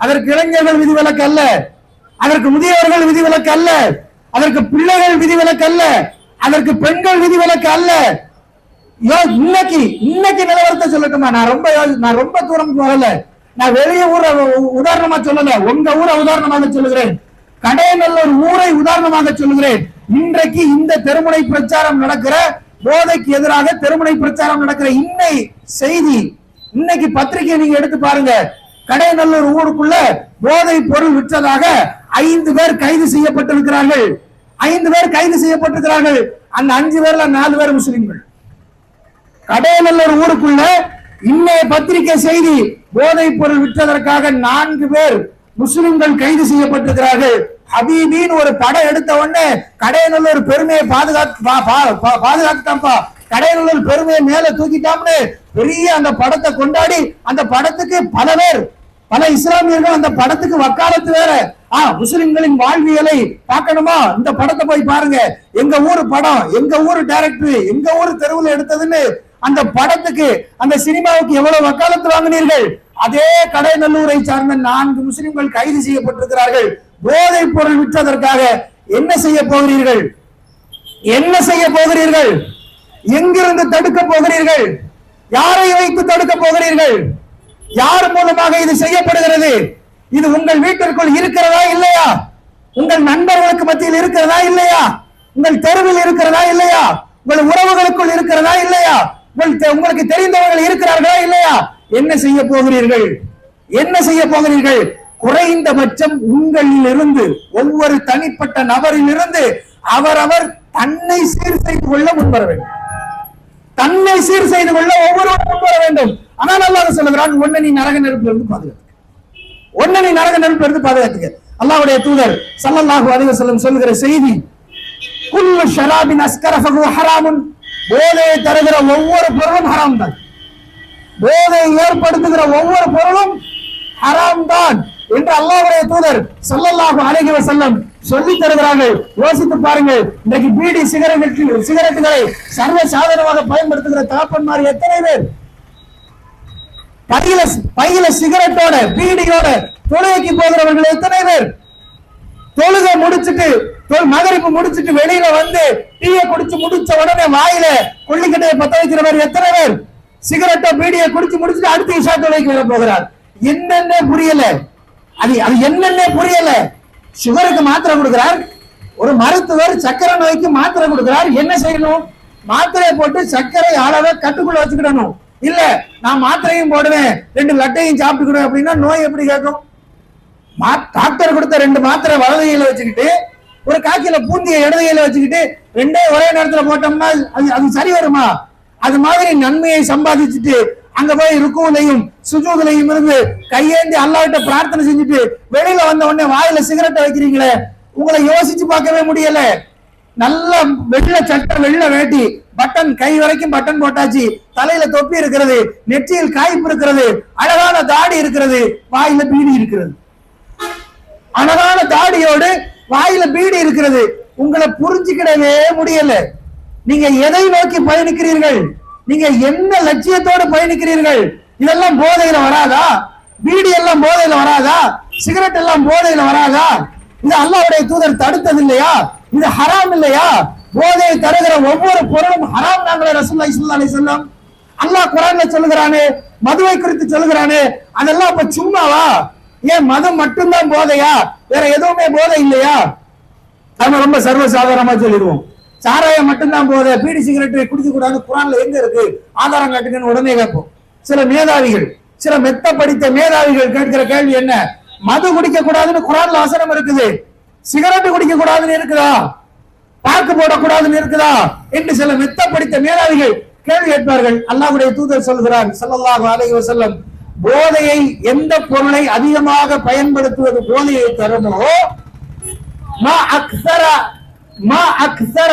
அதற்கு இளைஞர்கள் விதிவிலக்கு அல்ல, அதற்கு முதியவர்கள் விதிவிலக்கு அல்ல, அதற்கு பிள்ளைகள் விதிவிலக்கு அல்ல, அதற்கு பெண்கள் விதிவிலக்கு அல்ல. இன்னைக்கு நிலவரத்தை சொல்லட்டுமா? நான் ரொம்ப தூரம் போகல. நான் வெளிய ஊரை உதாரணமா சொல்லல, உங்க ஊரை உதாரணமாக சொல்லுகிறேன். கடையநல்லூர் ஊரை உதாரணமாக சொல்லுகிறேன். இன்றைக்கு இந்த தெருமுனை பிரச்சாரம் நடக்கிற, போதைக்கு எதிராக தெருமுனை பிரச்சாரம் நடக்கிற செய்தி, இன்னைக்கு பத்திரிகை நீங்க எடுத்து பாருங்க. கடையநல்லூர் ஊருக்குள்ள போதை பொருள் விற்றதாக 5 பேர் கைது செய்யப்பட்டிருக்கிறார்கள். அந்த 5 பேர்ல 4 பேர் முஸ்லிம்கள். கடையநல்லூர் ஊருக்குள்ள இன்னைய பத்திரிகை செய்தி, போதை பொருள் விற்றதற்காக 4 பேர் முஸ்லிம்கள் கைது செய்யப்பட்டிருக்கிறார்கள். ஹபீபின்னு ஒரு படம் எடுத்த உடனே கடையநல்லூர் பெருமையை பாதுகாத்துட்டான்பா, கடையநல்லூர் பெருமையை மேல தூக்கிட்டாம்னு பெரிய அந்த படத்தை கொண்டாடி, அந்த படத்துக்கு பல இஸ்லாமியர்கள் அந்த படத்துக்கு வக்காலத்து வேற. முஸ்லிம்களின் வாழ்வியலை பார்க்கணுமா, இந்த படத்தை போய் பாருங்க. எங்க ஊரு படம், எங்க ஊரு டைரக்டர், எங்க ஊரு தெருவில் எடுத்ததுன்னு அந்த படத்துக்கு, அந்த சினிமாவுக்கு எவ்வளவு வக்காலத்து வாங்கினீர்கள்? அதே கடையநல்லூரை சார்ந்த 4 முஸ்லிம்கள் கைது செய்யப்பட்டிருக்கிறார்கள். போதைப் பொருள் விற்றதற்காக. என்ன செய்ய போகிறீர்கள்? எங்கிருந்து தடுக்க போகிறீர்கள்? யாரை வைத்து தடுக்க போகிறீர்கள்? யார் மூலமாக இது செய்யப்படுகிறது? இது உங்கள் வீட்டிற்குள் இருக்கிறதா இல்லையா? உங்கள் நண்பர்களுக்கு மத்தியில் இருக்கிறதா இல்லையா? உங்கள் தெருவில் இருக்கிறதா இல்லையா? உங்கள் உறவுகளுக்குள் இருக்கிறதா இல்லையா? உங்களுக்கு தெரிந்தவர்கள் இருக்கிறார்களா இல்லையா? என்ன செய்ய போகிறீர்கள்? குறைந்தபட்சம் உங்களிலிருந்து, ஒவ்வொரு தனிப்பட்ட நபரிலிருந்து அவரவர் தன்னை சீர் செய்து கொள்ள முன்வர வேண்டும். ஒவ்வொருவரும் முன்வர வேண்டும். ஆனால் அல்லாஹ் சொல்லுகிறான், ஒன்னை நீ நரக நெருப்பிலிருந்து பாதுகாத்துக்க. அல்லாஹ்வுடைய தூதர் ஸல்லல்லாஹு அலைஹி வஸல்லம் சொல்லுகிற செய்தி, குல்லு ஷராபின் அஸ்கர ஃபஹுவ ஹராமுன். போதையை தருகிற ஒவ்வொரு பொருளும் ஹராம் தான். போதையை ஏற்படுத்துகிற ஒவ்வொரு பொருளும் ஹராம் தான் என்று அல்லாஹ்வுடைய தூதர் ஸல்லல்லாஹு அலைஹி வஸல்லம் சொல்லி தருகிறார்கள். யோசித்து பாருங்கள். இன்றைக்கு பீடி சிகரெட்டுகளை சர்வ சாதாரணமாக பயன்படுத்துகிற தகப்பன்மார் எத்தனை பேர்? பையில சிகரெட்டோட பீடியோட தொழுகைக்கு போகிறவர்கள் எத்தனை பேர்? தொழுகை முடிச்சுட்டு, மகரிப்பு முடிச்சுட்டு வெளியில வந்து டீயை குடிச்சு முடிச்ச உடனே வாயில கொள்ளிக்கட்டையை பத்த வைக்கிறவர் எத்தனை பேர்? சிகரெட்டோ பீடியை குடிச்சு முடிச்சுட்டு அடுத்த இஷா தொழுகைக்கு வர போகிறார். என்னென்ன புரியல. சுகருக்கு மாத்திரை கொடுக்கிறார். ஒரு மருத்துவர் சக்கரை நோய்க்கு மாத்திரை கொடுக்கிறார். என்ன செய்யணும்? மாத்திரையை போட்டு சர்க்கரை அளவை கட்டுக்குள்ள வச்சுக்கிடணும். இல்ல, நான் மாத்திரையும் போடுவேன், 2 லட்டையும் சாப்பிட்டுக்கிடுவேன் அப்படின்னா நோய் எப்படி கேட்கும்? டாக்டர் கொடுத்த 2 மாத்திரை வலது கையில வச்சுக்கிட்டு, ஒரு காக்கில பூந்திய இடது கையில வச்சுக்கிட்டு 2 ஒரே நேரத்துல போட்டோம்னா அது சரி வருமா? அது மாதிரி நன்மையை சம்பாதிச்சுட்டு அங்க போய் ருக்குலையும் சுஜூதுலையும் இருந்து கையேந்தி அல்லாஹ்கிட்ட பிரார்த்தனை செஞ்சுட்டு வெளியில வந்த உடனே வாயில சிகரெட்டை வைக்கிறீங்களே, உங்களை யோசிச்சு பார்க்கவே முடியல. நல்ல வெள்ளை சட்டை, வெள்ளை வேட்டி, பட்டன் கை வரைக்கும் பட்டன் போட்டாச்சு, தலையில தொப்பி இருக்கிறது, நெற்றியில் காய்ப்பு இருக்கிறது, அழகான தாடி இருக்கிறது, வாயில பீடி இருக்கிறது. அழகான தாடியோடு வாயில பீடி இருக்கிறது. உங்களை புரிஞ்சுக்கிடவே முடியல. நீங்க எதை நோக்கி பயணிக்கிறீர்கள்? நீங்க என்ன லட்சியத்தோடு பயணிக்கிறீர்கள்? இதெல்லாம் போதையில வராதா? பீடி எல்லாம் போதையில வராதா? சிகரெட் எல்லாம் போதையில வராதா? இது அல்லாஹ்வுடைய தூதர் தடுத்தது இல்லையா? இது ஹராம் இல்லையா? போதையை தருகிற ஒவ்வொரு பொருளும் ஹராம். நாங்களே ரசூலுல்லாஹி ஸல்லல்லாஹு அலைஹி வஸல்லம் அல்லாஹ் குர்ஆன்ல சொல்லுகிறானே, மதுவை குறித்து சொல்லுகிறானே, அதெல்லாம் அப்ப சும்மாவா? ஏன் மதம் மட்டும்தான் போதையா? வேற எதுவுமே போதை இல்லையா? நம்ம ரொம்ப சர்வசாதாரணமா சொல்லிடுவோம். சாராயம் மட்டும்தான் போதை, பீடி சிகரெட் குடிக்க கூடாது குர்ஆன்ல எங்க இருக்கு? ஆதாரம் காட்டுங்கன்னு உடனே கேட்போம். சில மேதாவிகள், சில மெத்த படித்த மேதாவிகள் கேட்கிற கேள்வி என்ன? மது குடிக்க கூடாதுன்னு குர்ஆன்ல வசனம் இருக்குது, சிகரெட் குடிக்க கூடாதுன்னு இருக்குதா, பாக்கு போடக்கூடாதுன்னு இருக்குதா என்று சில மெத்த படித்த மேதாவிகள் கேள்வி கேட்பார்கள். அல்லாஹ்வுடைய தூதர் சொல்கிறார் ஸல்லல்லாஹு அலைஹி வஸல்லம், போதையை, எந்த பொருளை அதிகமாக பயன்படுத்துவது போதையை தருமோ மா அக்ஸர மா அக்ஸர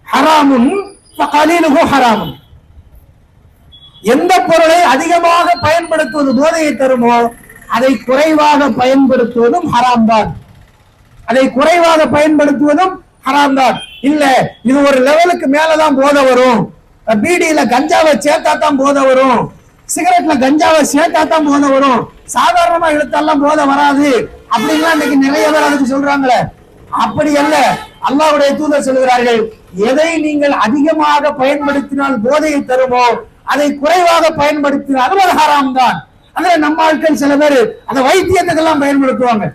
ஹராமுன் ஃபகலீலுஹு ஹராமுன். எந்த பொருளை அதிகமாக பயன்படுத்துவது போதையை தருமோ அதை குறைவாக பயன்படுத்துவதும் ஹராம் தான். அதை குறைவாக பயன்படுத்துவதும் ஹராம் தான். இல்ல இது ஒரு லெவலுக்கு மேலதான் போதை வரும், பீடியில கஞ்சாவை சேர்த்தா தான் போதை வரும், சிகரெட்ல கஞ்சாவை சேர்த்தா தான் போதை வரும், சாதாரணமா இழுத்தெல்லாம் போதை வராது அப்படின்லாம் இன்னைக்கு நிறைய பேர் அதுக்கு சொல்றாங்களே. அப்படி அல்ல. அல்லாஹ்வுடைய தூதர் சொல்கிறார்கள், எதை நீங்கள் அதிகமாக பயன்படுத்தினால் போதையை தருமோ அதை குறைவாக பயன்படுத்தினாலும் அது ஹராம் தான். அதுல நம்ம ஆட்கள் சில பேர் அதை வைத்தியத்துக்கெல்லாம் பயன்படுத்துவாங்க.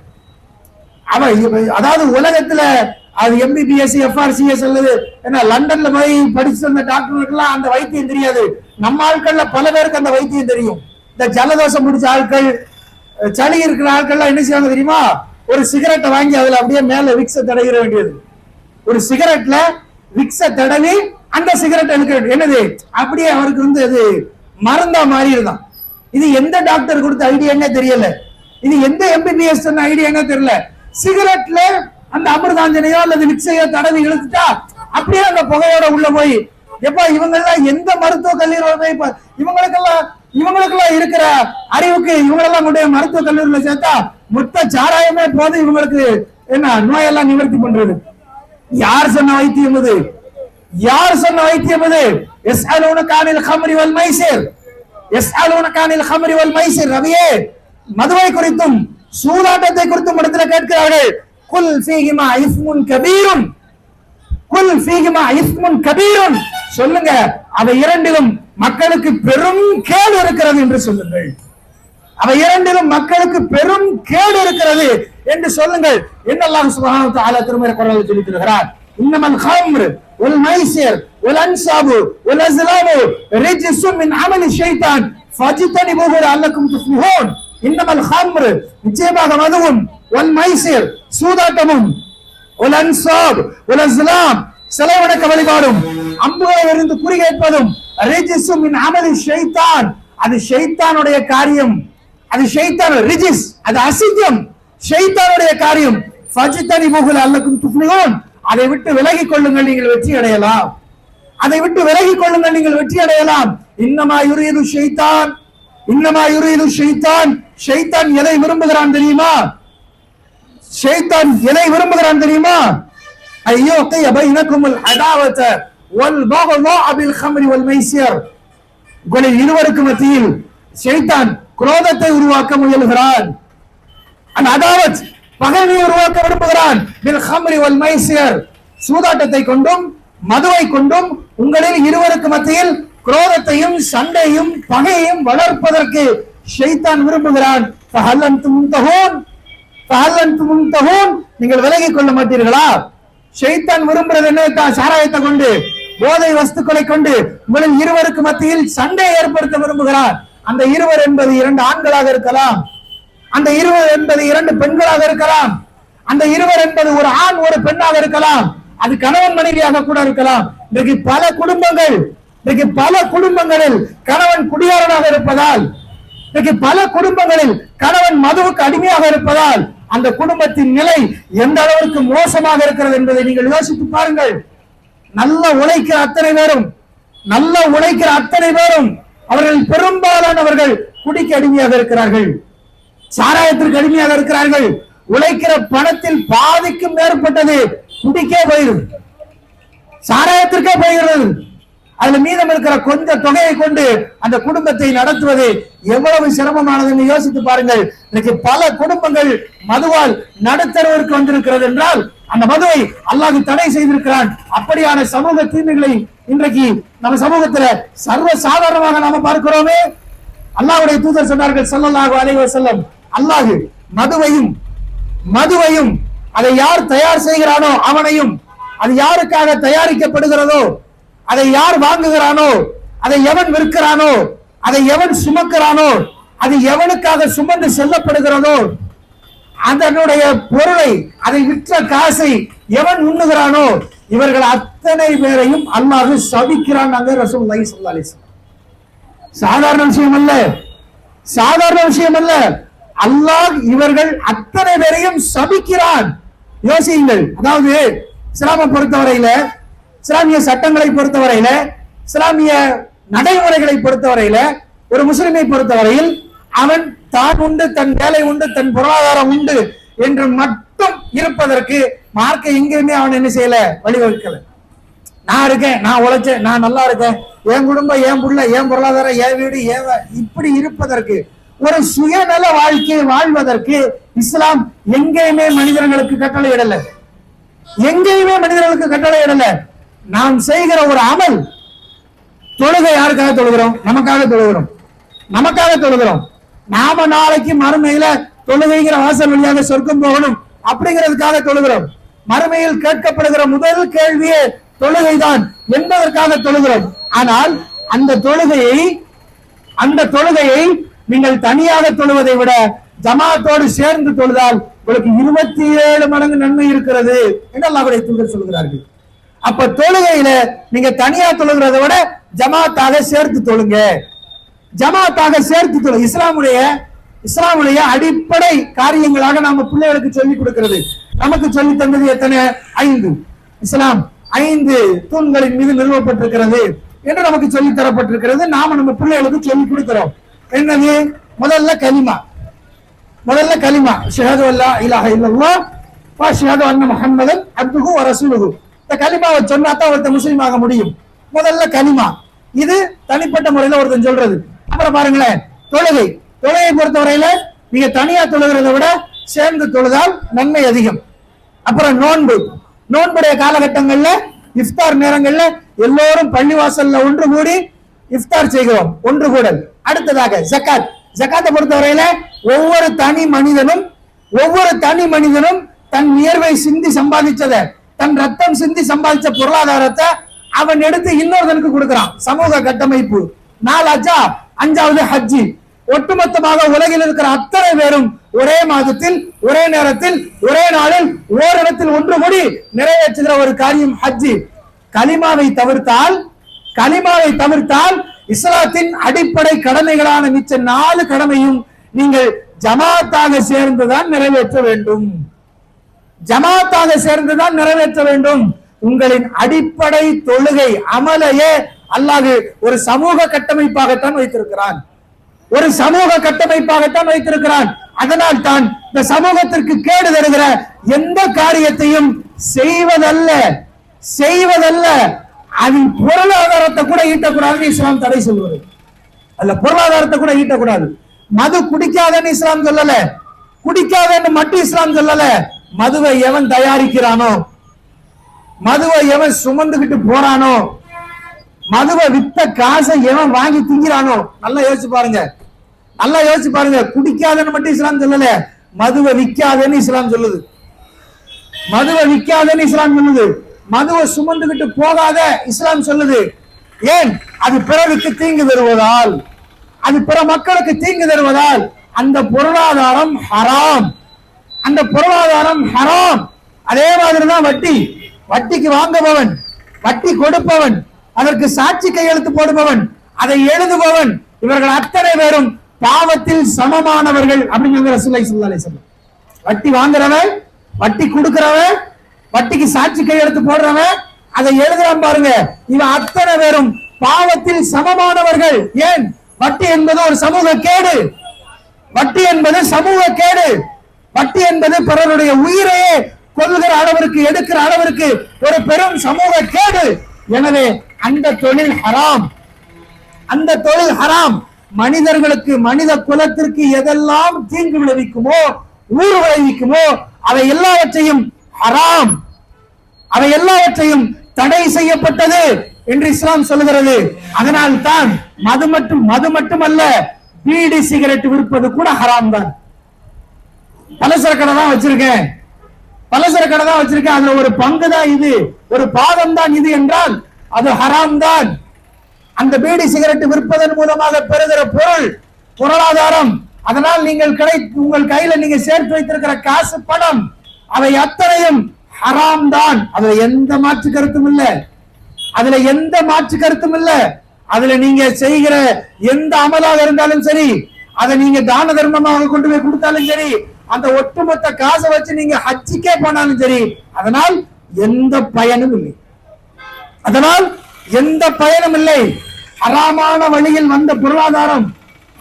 அதாவது உலகத்துல அது எம்பிபிஎஸ் எஃப்ஆர்சிஎஸ் அல்லது என்ன லண்டன்ல போய் படிச்சு வந்த டாக்டர்களுக்கெல்லாம் அந்த வைத்தியம் தெரியாது. நம்ம ஆட்கள்ல பல பேருக்கு அந்த வைத்தியம் தெரியும். இந்த ஜலதோஷம் முடிச்ச ஆட்கள், சளி இருக்கிற ஆட்கள்லாம் என்ன செய்வாங்க தெரியுமா? ஒரு சிகரெட்டை வாங்கி அதுல அப்படியே மேல விக்ஸ தடவிட வேண்டியது. ஒரு சிகரெட்ல விக்ஸ தடவி அந்த சிகரெட் எடுக்க என்னது அப்படியே அவருக்கு அது மருந்தா மாறிடுதான். இது எந்த டாக்டர் கொடுத்த ஐடியானே தெரியல, இது எந்த எம்பிபிஎஸ் சொன்ன ஐடியானே தெரியல. சிகரெட்ல அந்த அமிர்தாஞ்சனையோ அல்லது விக்ஸையோ தடவி இழுத்துட்டா அப்படியே அந்த புகையோட உள்ள போய் எப்ப இவங்க எல்லாம் எந்த மருத்துவ கல்லூரி போய் இவங்களுக்கெல்லாம் இருக்கிற அறிவுக்கு இவங்களெல்லாம் கொண்டு மருத்துவ கல்லூரியில சேர்த்தா மொத்த சாராயமே போது இவங்களுக்கு என்ன நோயெல்லாம் நிவர்த்தி பண்றது. யார் சொன்ன வைத்தியம் இது? யார் சொன்ன வைத்தியம் இது? யஸ்அலூனக அனில் ஹம்ரி வல் மைசிர், யஸ்அலூனக அனில் ஹம்ரி வல் மைசிர். ரவியே, மதுவை குறித்தும் சூதாட்டத்தை குறித்தும் இடத்துல கேட்கிறார்கள். குல் ஃபீஹிமா இஸ்முன் கபீருன், குல் ஃபீஹிமா இஸ்முன் கபீருன். சொல்லுங்க, அவை இரண்டிலும் மக்களுக்கு பெரும் கேடு இருக்கிறது என்று சொல்லுங்கள். அவை இரண்டிலும் மக்களுக்கு பெரும் கேடு இருக்கிறது என்று சொல்லுங்கள். என்ன அல்லாஹ் சுப்ஹானஹு வ தஆலா திருமறை குர்ஆனில் சொல்லி தருகிறார். இன்னமல் ஹம்ர் வல் மைசிர் வல் அன்சாபு வல் அஸ்லாமு ரிஜ்சும் மின் அமலி ஷைத்தான் ஃபஜ்தனிபூஹு லஅல்லக்கும் துஃப்லிஹூன். இன்னமல் ஹம்ர், நிச்சயமாக மதுவும், வல் மைசிர் சூதாட்டமும், வல் அன்சாப் வல் அஸ்லாம் சிலை வணக்க வழிபாடும், அம்புகளை எறிந்து குறிகேட்பதும், ரிஜ்சும் மின் அமலி ஷைத்தான் அது ஷைத்தானுடைய காரியம், அது ஷைத்தான் ரிஜிஸ், அது அசிங்கம், ஷைத்தானுடைய காரியம். ஃபஜ்தனிபூஹு லஅல்லக்கும் துஃப்லிஹூன். அதை விட்டு விலகிக் கொள்ளுங்கள், நீங்கள் வெற்றி அடையலாம். அதை விட்டு விலகிக் கொள்ளுங்கள், நீங்கள் வெற்றி அடையலாம். இன்னமா யுரீது ஷைத்தான், இன்னமா யுரீது ஷைத்தான். ஷைத்தான் எதை விரும்புகிறான் தெரியுமா? ஷைத்தான் எதை விரும்புகிறான் தெரியுமா? ஐயோ பைனகுமுல் அதாவத வல் பக்தா பில் ஹம்ரி வல் மைசிர். உங்களில் இருவருக்கு மத்தியில் ஷைத்தான் குரோதத்தை உருவாக்க முயல்கிறான். அந்த அதாவத் பகையை உருவாக்க விரும்புகிறான். பில் ஹம்ரி வல் மைசிர், சூதாட்டத்தை கொண்டும் மதுவை கொண்டும் உங்களில் இருவருக்கு மத்தியில் குரோதத்தையும் சண்டையும் பகையையும் வளர்ப்பதற்கு ஷைத்தான் விரும்புகிறான். ஃபஹல் அன்தும் முன்தஹூன், ஃபஹல் அன்தும் முன்தஹூன். நீங்கள் விலகிக் கொள்ள மாட்டீர்களா? ஷைத்தான் விரும்புறது என்ன? சாராயத்தை கொண்டு, போதை வஸ்துக்களை கொண்டு உங்களில் இருவருக்கு மத்தியில் சண்டையை ஏற்படுத்த விரும்புகிறான். அந்த இருவர் என்பது இரண்டு ஆண்களாக இருக்கலாம், அந்த இருவர் என்பது இரண்டு பெண்களாக இருக்கலாம், அந்த இருவர் என்பது ஒரு ஆண் ஒரு பெண்ணாக இருக்கலாம், அது கணவன் மனைவியாக கூட இருக்கலாம். இன்றைக்கு பல குடும்பங்களில் கணவன் குடியாரனாக இருப்பதால், இன்றைக்கு பல குடும்பங்களில் கணவன் மதுவுக்கு அடிமையாக இருப்பதால் அந்த குடும்பத்தின் நிலை எந்த அளவுக்கு மோசமாக இருக்கிறது என்பதை நீங்கள் யோசித்து பாருங்கள். நல்ல உழைக்கிற அத்தனை பேரும் அவர்கள் பெரும்பாலானவர்கள் குடிக்கு அடிமையாக இருக்கிறார்கள், சாராயத்திற்கு அடிமையாக இருக்கிறார்கள். உழைக்கிற பணத்தில் பாதிக்கும் மேற்பட்டது குடிக்கே போயிடும், சாராயத்திற்கே போகிறது. அதுல மீதம் இருக்கிற கொஞ்ச தொகையை கொண்டு அந்த குடும்பத்தை நடத்துவது எவ்வளவு சிரமமானதுன்னு யோசித்து பாருங்கள். இன்னைக்கு பல குடும்பங்கள் மதுவால் நடுத்தரவிற்கு வந்திருக்கிறது என்றால் அந்த மதுவை அல்லாஹ் தடை செய்திருக்கிறான். அப்படியான சமூக தீமைகளை இன்றைக்கு நம்ம சமூகத்துல சர்வ சாதாரணமாக நாம பார்க்கிறோமே. அல்லாஹ்வுடைய தூதர் சொன்னார்கள் ஸல்லல்லாஹு அலைஹி வஸல்லம், அல்லாஹ் மதுவையும் அதை யார் தயார் செய்கிறானோ அவனையும், அது யாருக்காக தயாரிக்கப்படுகிறதோ, அதை யார் வாங்குகிறானோ, அதை எவன் விற்கிறானோ, அதை எவன் சுமக்கிறானோ, அது எவனுக்காக சுமந்து செல்லப்படுகிறதோ, அதனுடைய பொருளை, அதை விற்ற காசை எவன் உண்ணுகிறானோ, இவர்கள் அத்தனை பேரையும் அல்லாஹ் சபிக்கிறான். ரசூலுல்லாஹி ஸல்லல்லாஹு அலைஹி வஸல்லம். சாதாரண விஷயம் அல்ல. அல்லாஹ் இவர்கள் அத்தனை பேரையும் சபிக்கிறான். யோசியுங்கள். அதாவது இஸ்லாமை பொறுத்தவரையில, இஸ்லாமிய சட்டங்களை பொறுத்தவரையில, இஸ்லாமிய நடைமுறைகளை பொறுத்தவரையில, ஒரு முஸ்லிமை பொறுத்தவரையில் அவன் தான் உண்டு, தன் வேலை உண்டு, தன் பொருளாதாரம் உண்டு என்று மட்டும் இருப்பதற்கு மார்க்க எங்கேயுமே அவன் என்ன செய்யல, வழிவகுக்கல. நான் இருக்கேன், நான் உழைச்சேன், நான் நல்லா இருக்கேன், என் குடும்பம், என் புள்ள, என் பொருளாதாரம், என் வீடு, இப்படி இருப்பதற்கு, ஒரு சுயநல வாழ்க்கையை வாழ்வதற்கு இஸ்லாம் எங்கேயுமே மனிதர்களுக்கு கட்டளை இடல. எங்கேயுமே மனிதர்களுக்கு கட்டளை இடல. நாம் செய்கிற ஒரு அமல், தொழுகை யாருக்காக தொழுகிறோம்? நமக்காக தொழுகிறோம். நமக்காக தொழுகிறோம். நாம நாளைக்கு மறுமையில தொழுகைங்கிற வாசல் வழியாக சொர்க்கம் போகணும் அப்படிங்கிறதுக்காக தொழுகிறோம். மறுமையில் கேட்கப்படுகிற முதல் கேள்வியே தொழுகைதான் என்பதற்காக தொழுகிறோம். ஆனால் அந்த தொழுகையை நீங்கள் தனியாக தொழுவதை விட ஜமாத்தோடு சேர்ந்து தொழுதால் உங்களுக்கு 27 மடங்கு நன்மை இருக்கிறது என்று அல்லாஹ்வுடைய தூதர் சொல்கிறார்கள். அப்ப தொழுகையில நீங்க தனியா தொழுகிறதை விட ஜமாத்தாக சேர்த்து தொழுங்க. ஜமாத்தாக சேர்த்து தொழு. இஸ்லாமுடைய அடிப்படை காரியங்களாக நாம பிள்ளைகளுக்கு சொல்லிக் கொடுக்கிறது. நமக்கு சொல்லி தந்தது எத்தனை? 5. இஸ்லாம் 5 தூண்களின் மீது நிறுவப்பட்டிருக்கிறது என்று நமக்கு சொல்லி தரப்பட்டிருக்கிறது. நாம நம்ம பிள்ளைகளுக்கு சொல்லிக் கொடுக்கிறோம். என்னது? முதல்ல கலிமா ஷஹது அல்லா இலாஹ இல்லல்லாஹ் வ ஷஹது அன்ன முஹம்மதன் அப்துஹு வ ரசூலுஹு. இந்த கலிமாவை சொன்னா தான் ஒருத்தன் முஸ்லீம் ஆக முடியும். முதல்ல கலிமா. இது தனிப்பட்ட முறையில் ஒருத்தன் சொல்றது. அப்புறம் பாருங்களேன், தொழுகையை பொறுத்தவரையில நீங்க தனியா தொழுகிறத விட சேர்ந்து தொழுதால் நன்மை அதிகம். அப்புறம் நோன்புடைய காலகட்டங்கள்ல, இஃப்தார் நேரங்கள்ல எல்லோரும் பள்ளிவாசல்ல ஒன்று கூடி இஃப்தார் செய்கிறோம், ஒன்று கூடல். அடுத்ததாக ஜக்காத்தை பொறுத்தவரையில ஒவ்வொரு தனி மனிதனும் தன் வியர்வை சிந்தி சம்பாதிச்சத, தன் ரத்தம் சிந்தி சம்பாதிச்ச பொருளாதாரத்தை அவன் எடுத்து இன்னொருத்தனுக்கு கொடுக்கிறான். சமூக கட்டமைப்பு. 5வது ஹஜ்ஜி. ஒட்டுமொத்தமாக உலகில் இருக்கிற அத்தனை பேரும் ஒரே மாதத்தில், ஒரே நேரத்தில், ஒரே நாளில், ஓரிடத்தில் ஒன்று கூடி நிறைவேற்றுகிற ஒரு காரியம் ஹஜ்ஜி. கலிமாவை தவிர்த்தால் இஸ்லாத்தின் அடிப்படை கடமைகளான மிச்ச 4 கடமையும் நீங்கள் ஜமாத்தாக சேர்ந்துதான் நிறைவேற்ற வேண்டும். உங்களின் அடிப்படை தொழுகை அமலையே அல்லாஹ் ஒரு சமூக கட்டமைப்பாகத்தான் வைத்திருக்கிறான். அதனால் தான் இந்த சமூகத்திற்கு கேடு தருகிற எந்த காரியத்தையும் செய்வதல்ல அதன் பொருளாதாரத்தை கூட ஈட்டக்கூடாதுன்னு இஸ்லாம் தடை சொல்வது. அல்ல, பொருளாதாரத்தை கூட ஈட்டக்கூடாது. மது குடிக்காதன்னு இஸ்லாம் சொல்லல, குடிக்காதன்னு மட்டும் இஸ்லாம் சொல்லல. மதுவை எவன் தயாரிக்கிறானோ, மதுவை எவன் சுமந்துகிட்டு போறானோ, மதுவை வித்த காசை எவன் வாங்கி திங்கிறானோ, நல்லா யோசிச்சு பாருங்க. குடிக்காதன்னு மட்டும் இஸ்லாம் சொல்லல, மதுவை விற்காதன்னு இஸ்லாம் சொல்லுது. மதுவை சுமந்துகிட்டு போகாத இஸ்லாம் சொல்லுது. ஏன்? அது பிறருக்கு தீங்கு தருவதால், அது பிற மக்களுக்கு தீங்கு தருவதால் அந்த பொருளாதாரம் ஹராம். அதே மாதிரிதான் வட்டிக்கு வாங்குபவன், வட்டி கொடுப்பவன், அதற்கு சாட்சி கையெழுத்து போடுபவன், அதை எழுதுபவன், இவர்கள் அத்தனை பேரும் பாவத்தில் சமமானவர்கள் அப்படிங்கிற ரசூலுல்லாஹி ஸல்லல்லாஹு அலைஹி வஸல்லம். வட்டி வாங்குறவன், வட்டி கொடுக்கிறவன், வட்டிக்கு சாட்சி கையெழுத்து போடுறவன், அதை எழுதுறான் பாருங்க, இவன் அத்தனை பேரும் பாவத்தில் சமமானவர்கள். ஏன்? வட்டி என்பது ஒரு சமூக கேடு. வட்டி என்பது பிறருடைய உயிரையே கொள்கிற அளவிற்கு, எடுக்கிற அளவிற்கு ஒரு பெரும் சமூக கேடு. எனவே அந்த தொழில் ஹராம். மனிதர்களுக்கு, மனித குலத்திற்கு எதெல்லாம் தீங்கு விளைவிக்குமோ, ஊறு விளைவிக்குமோ, அவை எல்லாவற்றையும் தடை செய்யப்பட்டது என்று இஸ்லாம் சொல்லுகிறது. அதனால் தான் மது மட்டுமல்ல, பீடி சிகரெட் விற்பது கூட ஹராம் தான். பலசர கடை தான் வச்சிருக்கேன், அதுல ஒரு பங்கு தான் இது, ஒரு பாகம் தான் இது என்றால் அது ஹராம் தான். அந்த பீடி சிகரெட் விற்பதன் மூலமாக பெறுகிற பொருளாதாரம், அதனால் உங்கள் கையில நீங்க சேர்த்து வைத்திருக்கிற காசு, பணம், அவை அத்தனையும் ஹராம் தான். அதுல எந்த மாற்று கருத்தும் இல்லை. அதுல நீங்க செய்கிற எந்த அமலாக இருந்தாலும் சரி, அதை நீங்க தான தர்மமாக கொண்டு போய் கொடுத்தாலும் சரி, அந்த ஒட்டுமொத்த காசை வச்சு நீங்க ஹஜ்ஜிக்கே போனாலும் சரி, அதனால் எந்த பயனும் இல்லை. அதனால் எந்த பயனும் இல்லை. ஹராமான வழியில் வந்த பொருளாதாரம்,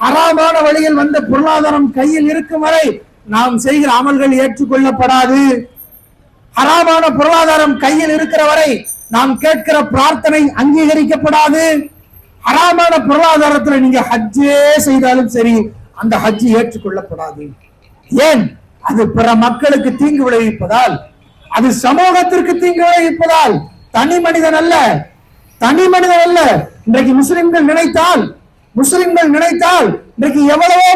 ஹராமான வழியில் வந்த பொருளாதாரம் கையில் இருக்கும் வரை நாம் செய்கிற அமல்கள் ஏற்றுக்கொள்ளப்படாது. ஹராமான பொருளாதாரம் கையில் இருக்கிற வரை நாம் கேட்கிற பிரார்த்தனை அங்கீகரிக்கப்படாது. ஹராமான பொருளாதாரத்துல நீங்க ஹஜ்ஜே செய்தாலும் சரி, அந்த ஹஜ்ஜி ஏற்றுக்கொள்ளப்படாது. ஏன்? அது பிற மக்களுக்கு தீங்கு விளைவிப்பதால், அது சமூகத்திற்கு தீங்கு விளைவிப்பதால். தனி மனிதன் அல்ல, தனி மனிதன் அல்ல. இன்றைக்கு முஸ்லிம்கள் நினைத்தால் இன்றைக்கு எவ்வளவோ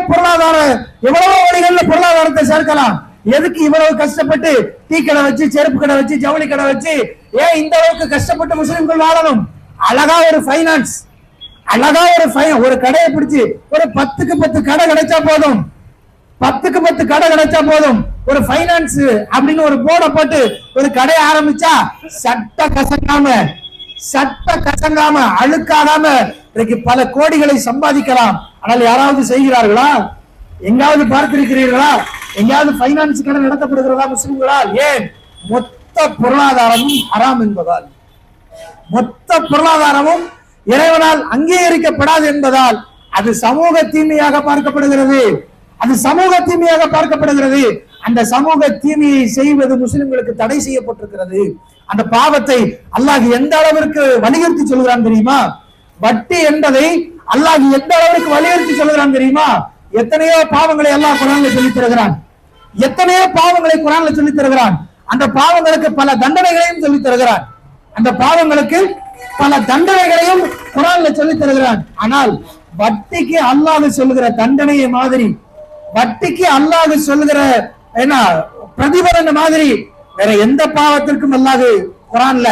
வழிகள்ல பொருளாதாரத்தை சேர்க்கலாம். எதுக்கு இவ்வளவு கஷ்டப்பட்டு டீ கடை வச்சு, செருப்பு கடை வச்சு, ஜவுளி கடை வச்சு ஏன் இந்த அளவுக்கு கஷ்டப்பட்டு முஸ்லிம்கள் வாழணும்? அழகா ஒரு ஃபைனான்ஸ், ஒரு கடையை பிடிச்சு ஒரு 10க்கு 10 கடை கிடைச்சா போதும், 10க்கு 10 கடை கிடைச்சா போதும். ஒரு ஃபைனான்ஸ் அப்படின்னு ஒரு போர்டை போட்டு ஒரு கடையை ஆரம்பிச்சா சட்ட கசங்காம அழுக்காகாம இன்னைக்கு பல கோடிகளை சம்பாதிக்கலாம். ஆனால் யாராவது செய்கிறார்களா? எங்காவது பார்த்திருக்கிறீர்களா? எங்காவது ஃபைனான்ஸ் கடை நடத்தப்படுகிறதா முஸ்லிம்களால்? ஏன்? மொத்த பொருளாதாரமும் ஹராம் என்பதால், மொத்த பொருளாதாரமும் இறைவனால் அங்கீகரிக்கப்படாது என்பதால் அது சமூக தீமையாக பார்க்கப்படுகிறது. அந்த சமூக தீமையை செய்வது முஸ்லிம்களுக்கு தடை செய்யப்பட்டிருக்கிறது. அந்த பாவத்தை அல்லாஹ் எந்த அளவிற்கு வலியுறுத்தி சொல்கிறான் தெரியுமா? வட்டி என்பதை அல்லாஹ் எந்த அளவிற்கு வலியுறுத்தி சொல்கிறான் தெரியுமா? எத்தனையோ பாவங்களை அல்லாஹ் குர்ஆன்ல சொல்லித் தருகிறான். அந்த பாவங்களுக்கு பல தண்டனைகளையும் சொல்லித் தருகிறான். குர்ஆன்ல சொல்லித் தருகிறான். ஆனால் வட்டிக்கு அல்லாஹ் சொல்லுகிற தண்டனையை மாதிரி, வட்டிக்கு அல்லாஹ் சொல்லுகிற பிரதிபலன மாதிரி வேற எந்த பாவத்திற்கும் அல்லாஹ் குர்ஆன்ல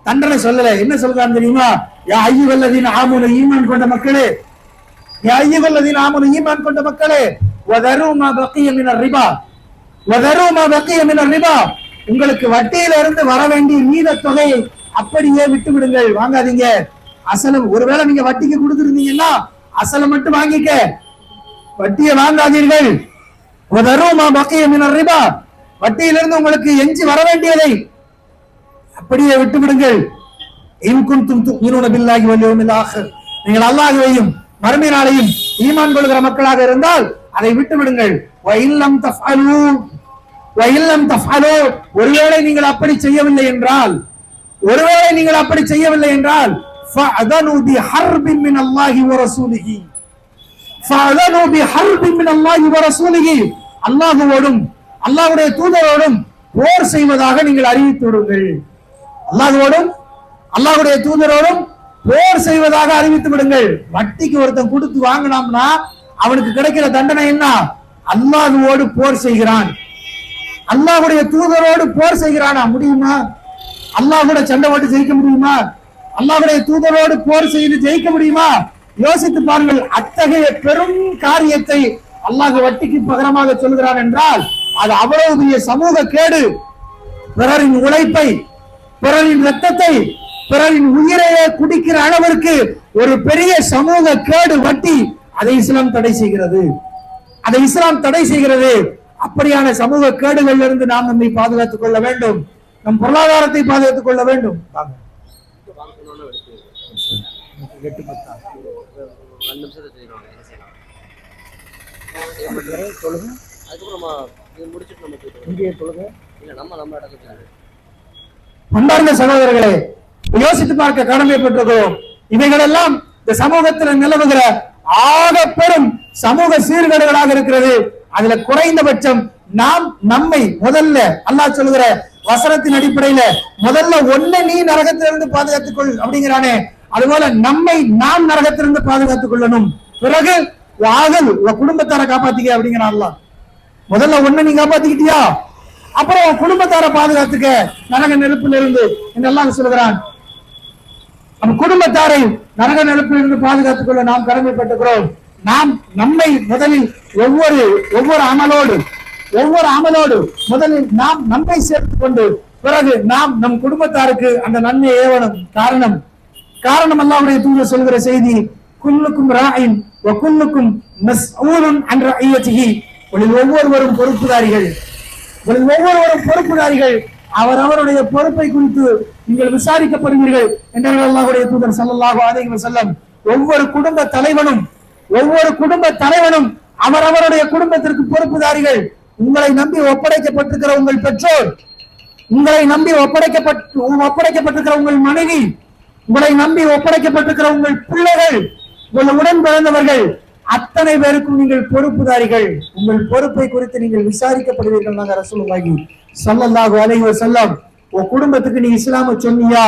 தண்டனை சொல்லல. என்ன சொல்றான் தெரியுமா? யா அய்யுஹல்லதீன ஆமனு, ஈமான் கொண்ட மக்களே, யா அய்யுஹல்லதீன ஆமனு, ஈமான் கொண்ட மக்களே, வதரு மா பக்கிய மினர் ரிபா, உங்களுக்கு வட்டியில இருந்து வர வேண்டிய மீத தொகையை அப்படியே விட்டு விடுங்கள், வாங்காதீங்க. அசலும் ஒருவேளை நீங்க வட்டிக்கு கொடுத்துருந்தீங்கன்னா அசலை மட்டும் வாங்கிக்க, வட்டியை வாங்காதீர்கள். வதரு மா பக்கிய மினர் ரிபா, வட்டியிலிருந்து உங்களுக்கு எஞ்சி வர வேண்டியதை அப்படியே விட்டு விடுங்கள். இன் குன்தும் துமினூன பில்லாஹி வல் யௌமில் ஆகிர், நீங்கள் அல்லாஹ்வையும் மறுமை நாளையும் ஈமான் கொள்கிற மக்களாக இருந்தால் அதை விட்டு விடுங்கள். வ இல்லம் தஃஅலு, ஒருவேளை நீங்கள் அப்படி செய்யவில்லை என்றால் ஃபஅதனு பிஹர்பின் மினல்லாஹி வ ரசூலிஹி, அல்லாஹ்வோடும் அல்லாஹ்வுடைய தூதரோடும் போர் செய்வதாக நீங்கள் அறிவித்து விடுங்கள். அல்லாஹ்வுடைய தூதரோடும் போர் செய்வதாக அறிவித்து விடுங்கள். வட்டிக்கு ஒருத்தன் கொடுத்து வாங்கினாம்னா அவனுக்கு கிடைக்கிற தண்டனை என்ன? அல்லாஹ்வோடு போர் செய்கிறான், அல்லாஹ்வுடைய தூதரோடு போர் செய்கிறானா? முடியுமா? அல்லாஹ்வோட சண்டை போட்டு ஜெயிக்க முடியுமா? அல்லாஹ்வுடைய தூதரோடு போர் செய்து ஜெயிக்க முடியுமா? யோசித்து பாருங்கள். அத்தகைய பெரும் காரியத்தை அல்லாஹ் வட்டிக்கு பகரமாக சொல்கிறான் என்றால் அது அவ்வளவு பெரிய சமூக கேடு. பிறரின் உழைப்பை, பிறரின் ரத்தத்தை, பிறரின் உயிரையே குடிக்கிற அளவிற்கு ஒரு பெரிய சமூக கேடு வட்டி. அதை இஸ்லாம் தடை செய்கிறது. அப்படியான சமூக கேடுகளில் இருந்து நாம் நம்மை பாதுகாத்துக் கொள்ள வேண்டும், நம் பொருளாதாரத்தை பாதுகாத்துக் கொள்ள வேண்டும். அன்பார்ந்த சகோதரர்களே, யோசித்து பார்க்க கடமைப்பட்டிருக்கிறோம். இவைகளெல்லாம் இந்த சமூகத்தில் நிலவுகிற ஆக பெரும் சமூக சீர்கேடுகளாக இருக்கிறது. அதுல குறைந்தபட்சம் நாம் நம்மை முதல்ல அல்லாஹ் சொல்லுகிற வசனத்தின் அடிப்படையில முதல்ல ஒன்ன நீ நரகத்திலிருந்து பாதுகாத்துக் கொள் அப்படிங்கிறானே, அதுபோல நம்மை நாம் நரகத்திலிருந்து பாதுகாத்துக் கொள்ளணும். பிறகு வாகல் குடும்பத்தார காப்பாத்திக்க அப்படிங்கிற அல்லாஹ். முதல்ல ஒன்ன நீ காப்பாத்திக்கிட்டியா, அப்புறம் குடும்பத்தார பாதுகாத்துக்க நரக நெருப்பிலிருந்து என்றெல்லாம் சொல்லுகிறான். குடும்பத்தாரை நரக நெருப்பிலிருந்து பாதுகாத்துக் கொள்ள நாம் கடமைப்பட்டிருக்கிறோம். நாம் நம்மை முதலில் ஒவ்வொரு அமலோடு முதலில் நாம் நம்மை சேர்த்துக் கொண்டு பிறகு நாம் நம் குடும்பத்தாருக்கு அந்த நன்மையை ஏவணும். காரணம் அல்லாஹ்வுடைய தூதர் சொல்கிற செய்தி, குல்லுக்கும் ராயின் வ குல்லுக்கும் மஸ்ஊலுன் அன் ரஇயத்திஹி ஒவ்வொருவரும் பொறுப்புதாரிகள், ஒவ்வொருவரும் பொறுப்புதாரிகள். அவரவருடைய பொறுப்பை குறித்து நீங்கள் விசாரிக்கப்படுவீர்கள் என்றார்கள் அல்லாஹ்வுடைய தூதர் ஸல்லல்லாஹு அலைஹி வஸல்லம். ஒவ்வொரு குடும்ப தலைவனும் அவரவருடைய குடும்பத்திற்கு பொறுப்புதாரிகள். உங்களை நம்பி ஒப்படைக்கப்பட்டிருக்கிற உங்கள் பெற்றோர், உங்களை நம்பி ஒப்படைக்கப்பட்டிருக்கிற உங்கள் மனைவி, உங்களை நம்பி ஒப்படைக்கப்பட்டிருக்கிற உங்கள் பிள்ளைகள், உங்கள் உடன் பிறந்தவர்கள், அத்தனை பேருக்கும் நீங்கள் பொறுப்புதாரிகள். உங்கள் பொறுப்பை குறித்து நீங்கள் விசாரிக்கப்படுவீர்கள். நாங்க ரசூலுல்லாஹி ஸல்லல்லாஹு அலைஹி வஸல்லம். உன் குடும்பத்துக்கு நீ இஸ்லாம சொன்னியா?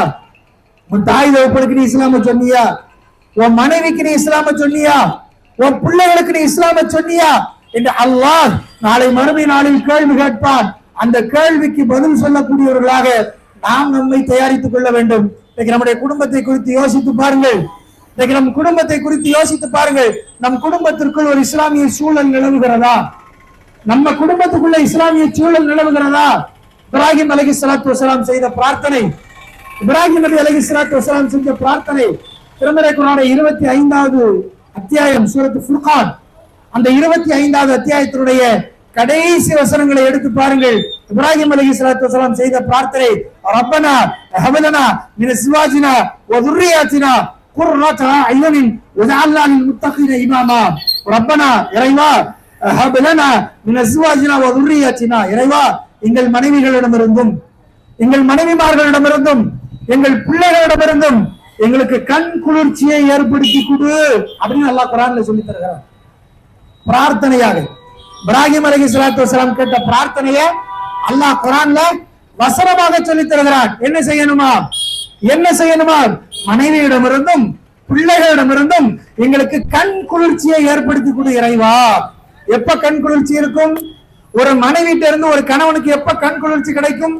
உன் தாய் தகப்பனுக்கு நீ இஸ்லாம சொன்னியா? உன் மனைவிக்கு நீ இஸ்லாம சொன்னியா? உன் பிள்ளைகளுக்கு நீ இஸ்லாம சொன்னியா என்று அல்லாஹ் நாளை மறுமை நாளில் கேள்வி கேட்பான். அந்த கேள்விக்கு பதில் சொல்லக்கூடியவர்களாக நாம் நம்மை தயாரித்துக் கொள்ள வேண்டும். நம்முடைய குடும்பத்தை குறித்து யோசித்து பாருங்கள். நம் குடும்பத்தை குறித்து யோசித்து பாருங்கள். நம் குடும்பத்திற்குள் ஒரு இஸ்லாமிய சூழல் நிலவுகிறதா? நம்ம குடும்பத்துக்குள்ள இஸ்லாமிய சூழல் நிலவுகிறதா? இப்ராஹிம் அலைஹிஸ்ஸலாத்து வஸலாம் செய்த பிரார்த்தனை, இப்ராஹிம் நபி அலைஹிஸ்ஸலாத்து வஸலாம் செஞ்ச பிரார்த்தனை திருமறை குர்ஆன் 25வது அத்தியாயம் சூரத்து ஃபுர்கான், அந்த 25வது அத்தியாயத்தினுடைய கடைசி வசனங்களை எடுத்து பாருங்கள். இப்ராஹிம் அலைஹிஸ்ஸலாத்து வஸலாம் செய்த பிரார்த்தனை, ரப்பனா ஹப் லனா மின் அஸ்வாஜினா வ ذُرِّيَّاتِنَا قُرَّةَ أَعْيُنٍ وَاجْعَلْنَا لِلْمُتَّقِينَ إِمَامًا. ரப்பனா இறைவா, ஹப் லனா மின் அஸ்வாஜினா வ ذُرِّيَّاتِنَا இறைவா, எங்கள் மனைவிகளிடமிருந்தும் எங்கள் மனைவிமார்களிடமிருந்தும் எங்கள் பிள்ளைகளிடமிருந்தும் எங்களுக்கு கண் குளிர்ச்சியை ஏற்படுத்தி கொடு அப்படின்னு அல்லாஹ் குர்ஆன்ல சொல்லி தருகிறார். பிரார்த்தனையாக இப்ராஹிம் அலைஹிஸ்ஸலாத்து வஸலாம் கேட்ட பிரார்த்தனையை அல்லாஹ் குர்ஆன்ல வசனமாக சொல்லி தருகிறார். என்ன செய்யணுமா? மனைவியிடமிருந்தும் பிள்ளைகளிடமிருந்தும் எங்களுக்கு கண் குளிர்ச்சியை ஏற்படுத்தி கொடு இறைவா. எப்ப கண் குளிர்ச்சி இருக்கும்? ஒரு மனைவிட்ட இருந்து ஒரு கணவனுக்கு எப்ப கண் குளிர்ச்சி கிடைக்கும்?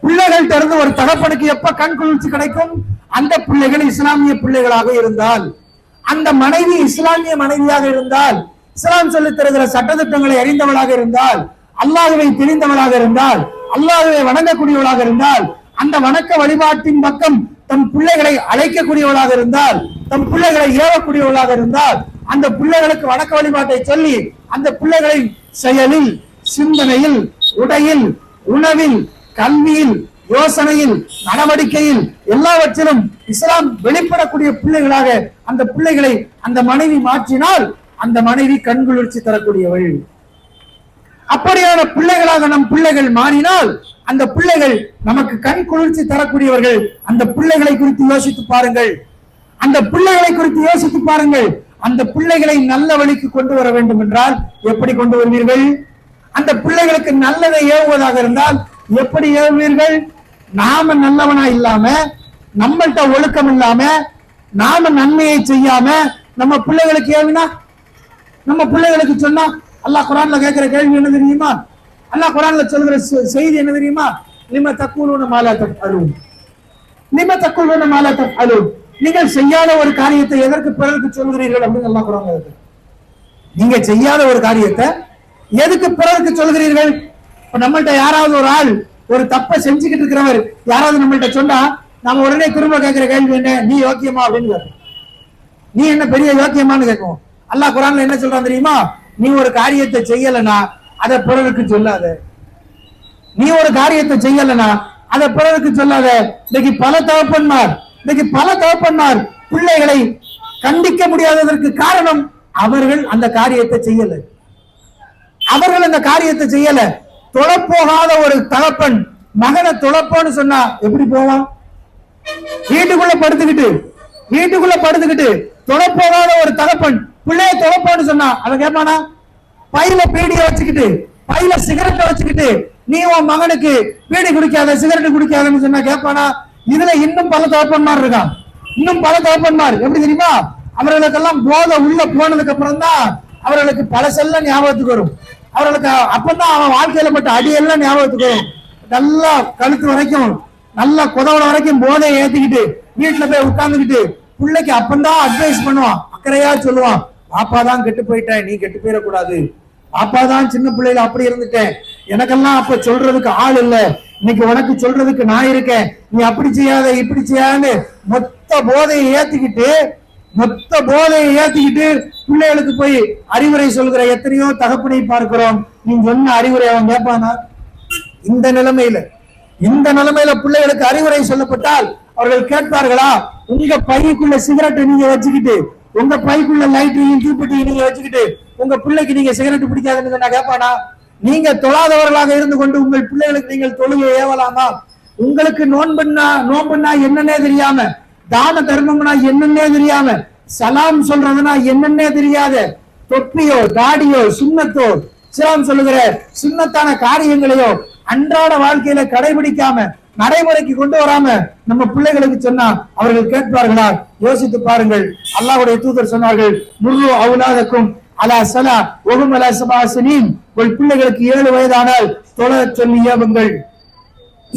பிள்ளைகள்ட்ட இருந்து ஒரு தகப்பனுக்கு எப்ப கண் குளிர்ச்சி கிடைக்கும்? அந்த பிள்ளைகள் இஸ்லாமிய பிள்ளைகளாக இருந்தால், அந்த மனைவி இஸ்லாமிய மனைவியாக இருந்தால், இஸ்லாம் சொல்லித் தருகிற சட்டத்திட்டங்களை அறிந்தவளாக இருந்தால், அல்லாஹ்வை தெரிந்தவளாக இருந்தால், அல்லாஹ்வை வணங்கக்கூடியவளாக இருந்தால், அந்த வணக்க வழிபாட்டின் பக்கம் தம் பிள்ளைகளை அழைக்கக்கூடியவளாக இருந்தால், தம் பிள்ளைகளை ஏவக்கூடியவளாக இருந்தால், அந்த பிள்ளைகளுக்கு வணக்க வழிபாட்டை சொல்லி அந்த பிள்ளைகளை செயலில், சிந்தனையில், உடையில், உணவில், கல்வியில், யோசனையில், நடவடிக்கையில் எல்லாவற்றிலும் இஸ்லாம் வெளிப்படக்கூடிய பிள்ளைகளாக அந்த பிள்ளைகளை அந்த மனைவி மாற்றினால் அந்த மனைவி கண்குளிர்ச்சி தரக்கூடியவள். அப்படியான பிள்ளைகளாக நம் பிள்ளைகள் மாறினால் அந்த பிள்ளைகள் நமக்கு கண் குளிர்ச்சி தரக்கூடியவர்கள். அந்த பிள்ளைகளை குறித்து யோசித்து பாருங்கள். அந்த பிள்ளைகளை குறித்து யோசித்து பாருங்கள். அந்த பிள்ளைகளை நல்ல வழிக்கு கொண்டு வர வேண்டும் என்றால் எப்படி கொண்டு வருவீர்கள்? அந்த பிள்ளைகளுக்கு நல்லதை ஏவுவதாக இருந்தால் எப்படி ஏவுவீர்கள்? நாம நல்லவனா இல்லாம, நம்மள்ட்ட ஒழுக்கம் இல்லாம, நாம நன்மையை செய்யாம நம்ம பிள்ளைகளுக்கு ஏவினா, நம்ம பிள்ளைகளுக்கு சொன்னா அல்லாஹ் குர்ஆன்ல கேட்கிற கேள்வி என்ன தெரியுமா? அல்லாஹ் குர்ஆன்ல சொல்கிற செய்தி என்ன தெரியுமா? லிம தக்கூலுன மா லா தஃஅலூன், லிம தக்கூலுன மா லா தஃஅலூன். நீங்கள் செய்யாத ஒரு காரியத்தை எதற்கு பிறருக்கு சொல்கிறீர்கள் அப்படின்னு அல்லாஹ் குர்ஆன்ல இருக்கு. நீங்க செய்யாத ஒரு காரியத்தை எதுக்கு பிறருக்கு சொல்கிறீர்கள்? இப்ப நம்மள்ட்ட யாராவது ஒரு ஆள் ஒரு தப்பை செஞ்சுக்கிட்டு இருக்கிறவர் யாராவது நம்மள்ட்ட சொன்னா நாம உடனே திரும்ப கேட்கிற கேள்வி என்ன? நீ யோக்கியமா அப்படின்னு கேட்கும். நீ என்ன பெரிய யோக்கியமான்னு கேட்கும். அல்லாஹ் குர்ஆன்ல என்ன சொல்றான் தெரியுமா? நீ ஒரு காரியத்தை செய்யலனா அதை பிறருக்கு சொல்லாத. நீ ஒரு காரியத்தை செய்யலனா அதை பிறருக்கு சொல்லாத. இன்னைக்கு பல தகப்பன்மார் பிள்ளைகளை கண்டிக்க முடியாததற்கு காரணம் அவர்கள் அந்த காரியத்தை செய்யல. தொழப்போகாத ஒரு தகப்பன் மகனை தொழப்போன்னு சொன்னா எப்படி போவான்? வீட்டுக்குள்ள படுத்துக்கிட்டு தொழப்போகாத ஒரு தகப்பன் பிள்ளைய தொழப்போன்னு சொன்னா அவன் கேட்பானா? பையில பீடிய வச்சுக்கிட்டு, பையில சிகரெட்டை வச்சுக்கிட்டு நீ உன் மகனுக்கு பீடி குடிக்காத, சிகரெட் குடிக்காதன்னு சொன்னா கேட்பானா? இதுல இன்னும் பல தகப்பன்மார் இருக்கான். எப்படி தெரியுமா? அவர்களுக்கெல்லாம் போதை உள்ள போனதுக்கு அப்புறம் தான் அவர்களுக்கு பல செல்ல ஞாபகத்துக்கு வரும். அவர்களுக்கு அப்பதான் அவன் வாழ்க்கையில பட்ட அடியெல்லாம் ஞாபகத்துக்கு வரும். நல்லா கழுத்து வரைக்கும், நல்லா குதவள வரைக்கும் போதையை ஏத்திக்கிட்டு வீட்டுல போய் உட்கார்ந்துக்கிட்டு பிள்ளைக்கு அப்பந்தான் அட்வைஸ் பண்ணுவான், அக்கறையா சொல்லுவான். பாப்பா தான் கெட்டு போயிட்டேன், நீ கெட்டு போயிடக்கூடாது. பாப்பா தான் சின்ன பிள்ளைல அப்படி இருந்துட்டேன், எனக்கெல்லாம் அப்ப சொல்றதுக்கு ஆள் இல்ல, இன்னைக்கு உனக்கு சொல்றதுக்கு நான் இருக்கேன், நீ அப்படி செய்யாத இப்படி செய்யாதுன்னு மொத்த போதையை ஏத்திக்கிட்டு மொத்த போதையை ஏத்திக்கிட்டு பிள்ளைகளுக்கு போய் அறிவுரை சொல்கிற எத்தனையோ தகப்பனை பார்க்கிறோம். நீங்க சொன்ன அறிவுரை அவன் கேட்பானா? இந்த நிலைமையில பிள்ளைகளுக்கு அறிவுரை சொல்லப்பட்டால் அவர்கள் கேட்பார்களா? உங்க பைக்குள்ள சிகரெட்டை நீங்க வச்சுக்கிட்டு, உங்க பைக்குள்ள லைட்டையும் தீப்பெட்டியும் நீங்க வச்சுக்கிட்டு உங்க பிள்ளைக்கு நீங்க சிகரெட் பிடிக்காதுன்னு சொன்னா கேட்பானா? நீங்க தொழாதவர்களாக இருந்து கொண்டு உங்கள் பிள்ளைகளுக்கு நீங்கள் தொழுகை ஏவலாமா? உங்களுக்கு நோன்புன்னா என்னன்னே தெரியாம, தான தர்மம்னா என்னன்னே தெரியாம, சலாம் சொல்றதுனா என்னன்னே தெரியாத, தொப்பியோ தாடியோ சுண்ணத்தோ இஸ்லாம் சொல்லுகிற சுண்ணத்தான காரியங்களையோ அன்றாட வாழ்க்கையில கடைபிடிக்காம நடைமுறைக்கு கொண்டு வராம நம்ம பிள்ளைகளுக்கு சொன்னா அவர்கள் கேட்பார்களா? யோசித்து பாருங்கள். அல்லாஹ்வுடைய தூதர் சொன்னார்கள், முர்ரு அவுலாதக்கும் அலா ஸலா வஹும் அலா ஸபாஸினீன். உங்கள் பிள்ளைகளுக்கு 7 வயதானால் தொழச் சொல்லி ஏவுங்கள்.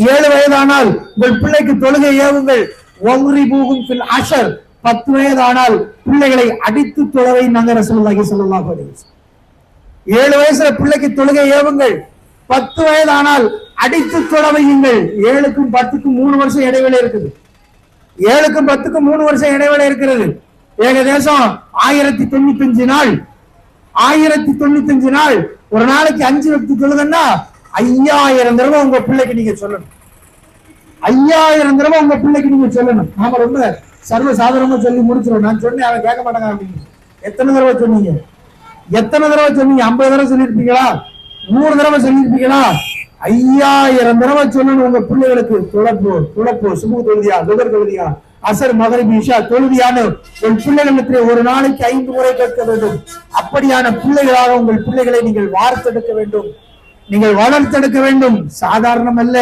7 வயதானால் உங்கள் பிள்ளைக்கு தொழுகை ஏவுங்கள். வம்ரிபூஹும் ஃபில் அஷர். 10 வயதானால் பிள்ளைகளை அடித்து தொழவை நாங்க ரசூலுல்லாஹி ஸல்லல்லாஹு அலைஹி வஸல்லம். 7 வயசுல பிள்ளைக்கு தொழுகை ஏவுங்கள். 10 வயதானால் அடித்து தொழவையுங்கள். 7க்கும் 10க்கும் 3 வருஷம் இடைவேளை இருக்குது. 7க்கும் 10க்கும் 3 வருஷம் இடைவேளை இருக்கிறது. ஏகதேசம் 1095 நாள். 1095 நாள். ஒரு நாளைக்கு 5 வக்து தொழுகன்னா 5000 தடவை உங்க பிள்ளைக்கு நீங்க சொல்லணும். 5000 தடவை உங்க பிள்ளைக்கு நீங்க சொல்லணும். நாம ரொம்ப சர்வ சாதாரணமா சொல்லி முடிச்சிடும். நான் சொன்னேன் அவன் கேட்க மாட்டாங்க அப்படின்னு. எத்தனை தடவை சொன்னீங்க? 50 தடவை சொல்லியிருப்பீங்களா? 100 தடவை சொல்லியிருப்பீங்களா? 5000 தடவை சொல்லணும் உங்க பிள்ளைகளுக்கு. துளப்போ சுபு தொழுதியா, லுகர் தொழுதியா, அசர் மகரிப் இஷா தொழுதியான்னு உங்கள் பிள்ளைகளிடத்திலே ஒரு நாளைக்கு 5 முறை கேட்க வேண்டும். அப்படியான பிள்ளைகளாக உங்கள் பிள்ளைகளை நீங்கள் வார்த்தெடுக்க வேண்டும், நீங்கள் வளர்த்தெடுக்க வேண்டும். சாதாரணம் அல்ல.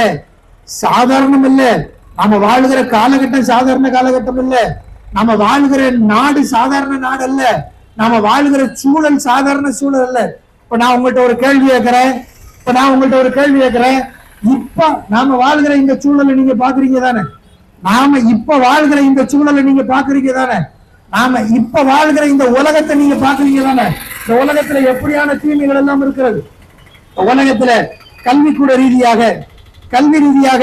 நாம வாழ்கிற காலகட்டம் சாதாரண காலகட்டம் இல்ல. நாம வாழ்கிற நாடு சாதாரண நாடு அல்ல. நாம வாழ்கிற சூழல் சாதாரண சூழல் அல்ல. இப்ப நான் உங்கள்கிட்ட ஒரு கேள்வி கேட்கிறேன். இப்ப நாம வாழ்கிற இந்த சூழலை நீங்க பாக்குறீங்க தானே? நாம இப்ப வாழ்கிற இந்த சூழலை நீங்க பாக்குறீங்க தானே? நாம இப்ப வாழ்கிற இந்த உலகத்தை நீங்க பாக்குறீங்க தானே? இந்த உலகத்துல எப்படியான தீமைகள் எல்லாம் இருக்கிறது. உலகத்துல கல்விக்கூட ரீதியாக, கல்வி ரீதியாக,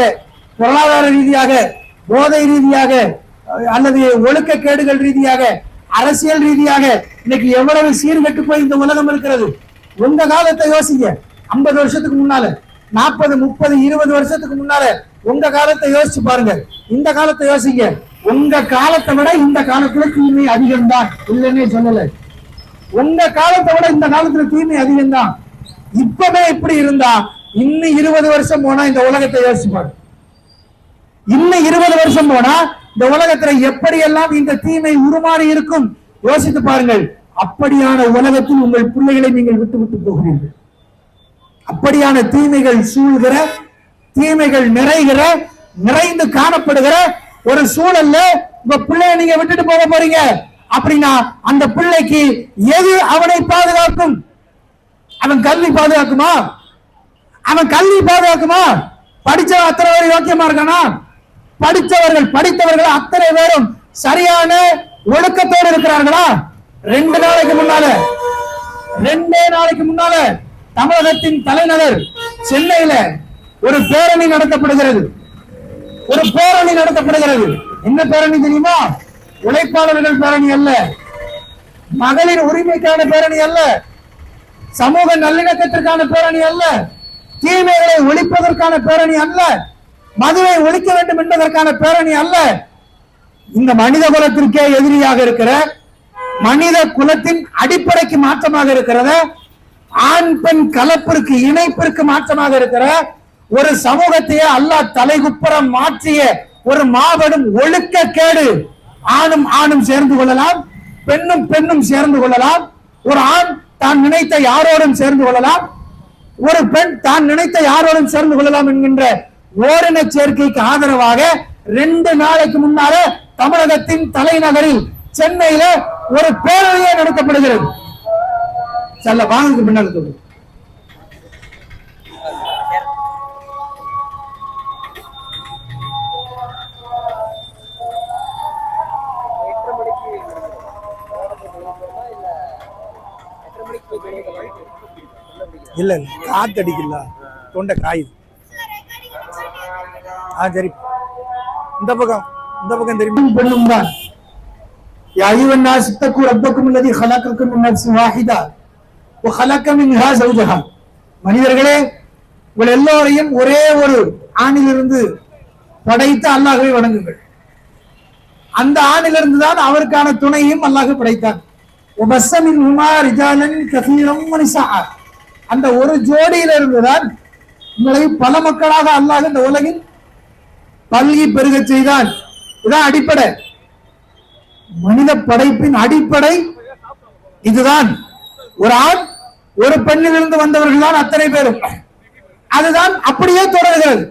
பொருளாதார ரீதியாக, போதை ரீதியாக, அல்லது ஒழுக்கக்கேடுகள் ரீதியாக, அரசியல் ரீதியாக இன்னைக்கு எவ்வளவு சீர்கெட்டு போய் இந்த உலகம் இருக்கிறது. உங்க காலத்தை யோசிங்க. 50 வருஷத்துக்கு முன்னால, 40, 30, 20 வருஷத்துக்கு முன்னால உங்க காலத்தை யோசிச்சு பாருங்க. இந்த காலத்தை யோசிங்க. உங்க காலத்தை விட இந்த காலத்துல தீமை அதிகம் தான், இல்லைன்னே சொல்லல. உங்க காலத்தை விட இந்த காலத்துல தீமை அதிகம் தான். இப்பவே இப்படி இருந்தா இன்னும் 20 வருஷம் போனா இந்த உலகத்தை யோசிச்சு பாருங்க. இன்னும் 20 வருஷம் போனா இந்த உலகத்துல எப்படியெல்லாம் இந்த தீமை உருமாறி இருக்கும் யோசித்து பாருங்கள். அப்படியான உலகத்தில் உங்கள் பிள்ளைகளை நீங்கள் விட்டு போகிறீர்கள். அப்படியான தீமைகள் சூழ்கிற, தீமைகள் நிறைந்து காணப்படுகிற ஒரு சூழல்ல உங்க பிள்ளைய நீங்க விட்டுட்டு போக போறீங்க அப்படின்னா அந்த பிள்ளைக்கு எது அவனை பாதுகாக்கும்? அவன் கல்வி பாதுகாக்குமா? படிச்ச அத்தனை பேர் யோக்கியமா இருக்கானா? படித்தவர்கள் அத்தனை பேரும் சரியான ஒழுக்கத்தோடு இருக்கிறார்களா? 2 நாளைக்கு முன்னால தமிழகத்தின் தலைநகர் சென்னையில ஒரு பேரணி நடத்தப்படுகிறது. என்ன பேரணி தெரியுமா? உழைப்பாளர்கள் பேரணி அல்ல, மகளிர் உரிமைக்கான பேரணி அல்ல, சமூக நல்லிணக்கத்திற்கான பேரணி அல்ல, தீமைகளை ஒழிப்பதற்கான பேரணி அல்ல, மதுவை ஒழிக்க வேண்டும் என்பதற்கான பேரணி அல்ல. இந்த மனித குலத்திற்கே எதிரியாக இருக்கிற, மனித குலத்தின் அடிப்படைக்கு மாற்றமாக இருக்கிறத, ஆண் பெண் கலப்பிற்கு இணைப்பிற்கு மாற்றமாக இருக்கிற ஒரு சமூகத்தையே அல்லாஹ் தலைகுப்புறம் மாற்றிய ஒரு மாபெரும் ஒழுக்க கேடு. ஆணும் சேர்ந்து கொள்ளலாம், பெண்ணும் சேர்ந்து கொள்ளலாம், ஒரு ஆண் தான் நினைத்த யாரோடும் சேர்ந்து கொள்ளலாம், ஒரு பெண் தான் நினைத்த யாரோடும் சேர்ந்து கொள்ளலாம் என்கின்ற ஓரின சேர்க்கைக்கு ஆதரவாக 2 நாளைக்கு முன்னால தமிழகத்தின் தலைநகரில் சென்னையில ஒரு பேரணியே நடத்தப்படுகிறது. செல்ல வாங்க பின்னால் சொல்லு. இல்ல காத்தடிக்கல, தொண்டை காயுது. சரி, இந்த பக்கம் தெரியும். பெண்ணும் தான் யா அய்யுஹன் நாஸ் இத்தகு ரப்பக்கும் அல்லதி خلقكم من نفس واحدة وخلق منها زوجها. மனிதர்களே, உங்கள் எல்லோரையும் ஒரே ஒரு ஆணிலிருந்து படைத்து அல்லாஹ்வை வணங்குங்கள். அந்த ஆணிலிருந்து தான் அவருக்கான துணையும் அல்லாஹ் படைத்தான். அந்த ஒரு ஜோடியிலிருந்து தான் உங்களை பல மக்களாக அல்லாஹ் இந்த உலகில் பல்கி பெருக செய்தான். இதுதான் அடிப்படை, மனித படைப்பின் அடிப்படை இதுதான். ஒரு ஆண் ஒரு பெண்ணிலிருந்து வந்தவர்கள் தான் அத்தனை பேரும். அதுதான் அப்படியே தொடர்கிறது.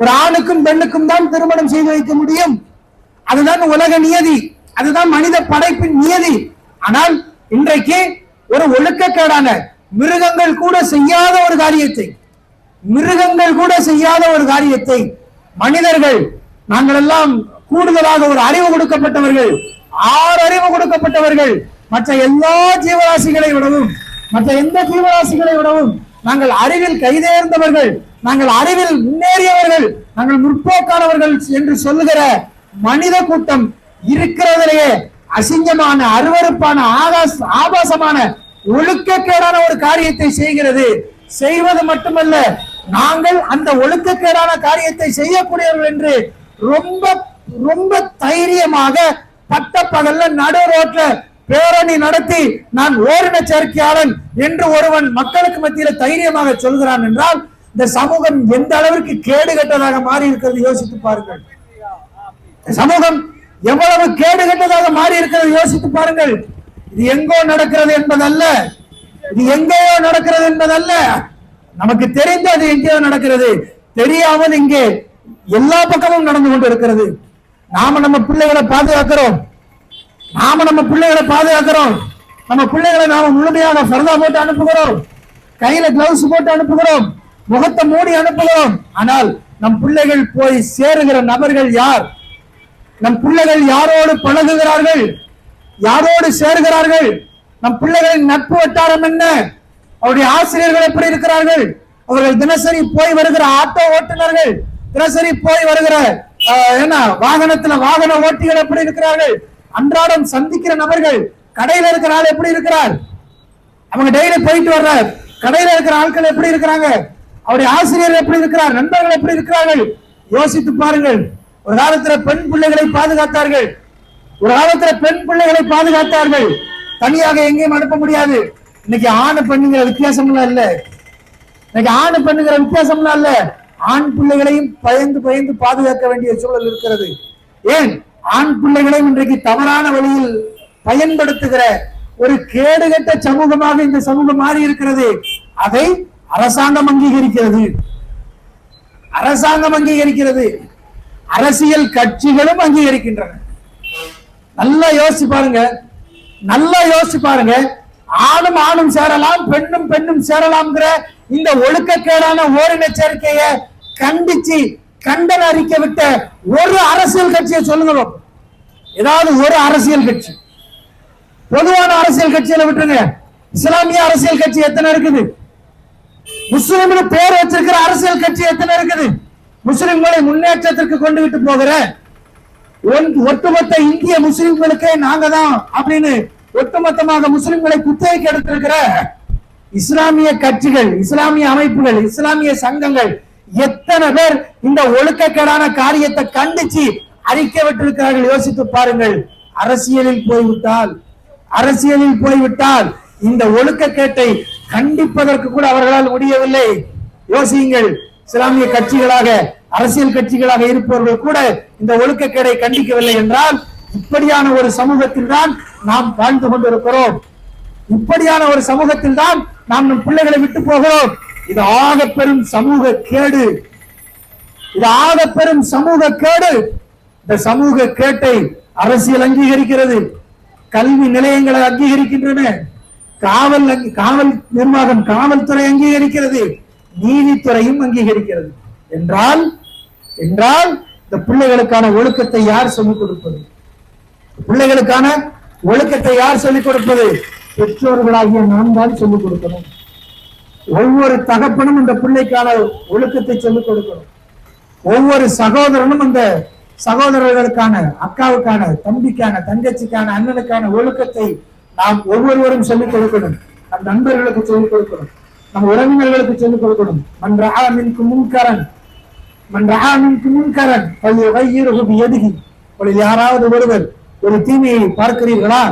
ஒரு ஆணுக்கும் பெண்ணுக்கும் தான் திருமணம் செய்து வைக்க முடியும். அதுதான் உலக நியதி, அதுதான் மனித படைப்பின் நியதி. ஆனால் இன்றைக்கு ஒரு ஒழுக்கக்கேடான மிருகங்கள் கூட செய்யாத ஒரு காரியத்தை மனிதர்கள், நாங்கள் எல்லாம் கூடுதலாக ஒரு அறிவு கொடுக்கப்பட்டவர்கள், 6 அறிவு கொடுக்கப்பட்டவர்கள், மற்ற எல்லா ஜீவராசிகளை விடவும், மற்ற எந்த ஜீவராசிகளை விடவும் நாங்கள் அறிவில் கைதேர்ந்தவர்கள், நாங்கள் அறிவில் முன்னேறியவர்கள், நாங்கள் முற்போக்கானவர்கள் என்று சொல்லுகிற மனித கூட்டம் இருக்கிறதிலேயே அசிங்கமான, அருவருப்பான, ஆபாசமான, ஒழுக்கக்கேடான ஒரு காரியத்தை செய்கிறது. செய்வது மட்டுமல்ல, நாங்கள் அந்த ஒழுக்கக்கேடான காரியத்தை செய்யக்கூடியவர்கள் என்று ரொம்ப ரொம்ப தைரியமாக பட்ட பகல்ல நடு ரோட்ல பேரணி நடத்தி நான் ஓரின சேர்க்கையாளன் என்று ஒருவன் மக்களுக்கு மத்தியில தைரியமாக சொல்கிறான் என்றால் இந்த சமூகம் எந்த அளவிற்கு கேடு கெட்டதாக மாறி இருக்கிறது யோசித்து பாருங்கள். சமூகம் எவ்வளவு கேடு கெட்டதாக மாறி இருக்கிறது யோசித்து பாருங்கள். இது எங்கோ நடக்கிறது என்பதல்ல, இது எங்கேயோ நடக்கிறது என்பதல்ல. நமக்கு தெரிந்து அது எங்கேயோ நடக்கிறது, தெரியாமல் இங்கே எல்லா பக்கமும் நடந்து கொண்டு இருக்கிறது. நாம நம்ம பிள்ளைகளை பாதுகாக்கிறோம், நம்ம பிள்ளைகளை நாம முழுமையாக ஃபர்தா போட்டு அனுப்புகிறோம், கையில கிளவுஸ் போட்டு அனுப்புகிறோம், முகத்தை மூடி அனுப்புகிறோம். ஆனால் நம் பிள்ளைகள் போய் சேருகிற நபர்கள் யார்? நம் பிள்ளைகள் யாரோடு பழகுகிறார்கள், யாரோடு சேர்கிறார்கள்? நம் பிள்ளைகளின் நட்பு வட்டாரம் என்ன? அவருடைய ஆசிரியர்கள் எப்படி இருக்கிறார்கள்? அவர்கள் தினசரி போய் வருகிற ஆட்டோ ஓட்டுநர்கள், தினசரி போய் வருகிற வாகனத்துல வாகன ஓட்டிகள் எப்படி இருக்கிறார்கள்? அன்றாடம் சந்திக்கிற நபர்கள், கடையில இருக்கிற ஆள் எப்படி இருக்கிறார்? அவங்க டெய்லி போயிட்டு வர்ற கடையில இருக்கிற ஆட்கள் எப்படி இருக்கிறாங்க? அவருடைய ஆசிரியர் எப்படி இருக்கிறார்? நண்பர்கள் எப்படி இருக்கிறார்கள்? யோசித்து பாருங்கள். ஒரு காலத்துல பெண் பிள்ளைகளை பாதுகாத்தார்கள், தனியாக எங்கேயும் அனுப்ப முடியாது. இன்னைக்கு ஆணு பெண்ணுங்கிற வித்தியாசம்லாம் இல்ல, ஆண் பிள்ளைகளையும் பயந்து பாதுகாக்க வேண்டிய சூழல் இருக்கிறது. ஏன்? ஆண் பிள்ளைகளையும் இன்றைக்கு தவறான வழியில் பயன்படுத்துகிற ஒரு கேடுகட்ட சமூகமாக இந்த சமூகம் மாறி இருக்கிறது. அதை அரசாங்கம் அங்கீகரிக்கிறது, அரசியல் கட்சிகளும் அங்கீகரிக்கின்றன. நல்லா யோசிச்சு பாருங்க. ஆணும் சேரலாம், பெண்ணும் சேரலாம்ங்கிற இந்த ஒழுக்கக்கேடான ஓரின சேர்க்கையை கண்டிச்சு கண்டன அறிக்கை விட்ட ஒரு அரசியல் கட்சியை சொல்லுங்க. ஏதாவது ஒரு அரசியல் கட்சி, பொதுவான அரசியல் கட்சியில விட்டுருங்க. இஸ்லாமிய அரசியல் கட்சி எத்தனை இருக்குது? முஸ்லிம்னு பேர் வச்சிருக்கிற அரசியல் கட்சி எத்தனை இருக்குது? முஸ்லிம்களை முன்னேற்றத்திற்கு கொண்டு விட்டு போகிற ஒட்டுமொத்த இந்திய முஸ்லிம்களுக்கே நாங்க தான் அப்படின்னு ஒட்டுமொத்தமாக முஸ்லிம்களை குத்தகைக்கு எடுத்திருக்கிற இஸ்லாமிய கட்சிகள், இஸ்லாமிய அமைப்புகள், இஸ்லாமிய சங்கங்கள் எத்தனை பேர் இந்த ஒழுக்கக்கேடான காரியத்தை கண்டிச்சு அறிக்கை விட்டிருக்கிறார்கள்? யோசித்து பாருங்கள். அரசியலில் போய்விட்டால் இந்த ஒழுக்கக்கேட்டை கண்டிப்பதற்கு கூட அவர்களால் முடியவில்லை. யோசியுங்கள். இஸ்லாமிய கட்சிகளாக, அரசியல் கட்சிகளாக இருப்பவர்கள் கூட இந்த ஒழுக்கக்கேடை கண்டிக்கவில்லை என்றால் இப்படியான ஒரு சமூகத்தில் தான் நாம் வாழ்ந்து கொண்டிருக்கிறோம். இப்படியான ஒரு சமூகத்தில் தான் நாம் நம் பிள்ளைகளை விட்டு போகிறோம். இது ஆக பெரும் சமூக கேடு. இந்த சமூக கேட்டை அரசியல் அங்கீகரிக்கிறது, கல்வி நிலையங்களை அங்கீகரிக்கின்றன, காவல் நிர்வாகம், காவல்துறை அங்கீகரிக்கிறது, நீதித்துறையும் அங்கீகரிக்கிறது. என்றால் இந்த பிள்ளைகளுக்கான ஒழுக்கத்தை யார் சொல்லிக் கொடுப்பது? பிள்ளைகளுக்கான ஒழுக்கத்தை யார் சொல்லிக் கொடுப்பது? பெற்றோர்களாகிய நாம் தான் சொல்லிக் கொடுக்கணும். ஒவ்வொரு தகப்பனும் இந்த பிள்ளைக்கான ஒழுக்கத்தை சொல்லிக் கொடுக்கணும். ஒவ்வொரு சகோதரனும் அந்த சகோதரர்களுக்கான, அக்காவுக்கான, தம்பிக்கான, தங்கச்சிக்கான, அண்ணனுக்கான ஒழுக்கத்தை நாம் ஒவ்வொருவரும் சொல்லிக் கொடுக்கணும். நம் நண்பர்களுக்கு சொல்லிக் கொடுக்கணும், நம் உறவினர்களுக்கு சொல்லிக் கொடுக்கணும். மன் ரஆ மின்கும் முன்கரன் யாராவது ஒருவர் ஒரு தீமையை பார்க்கிறீர்களா,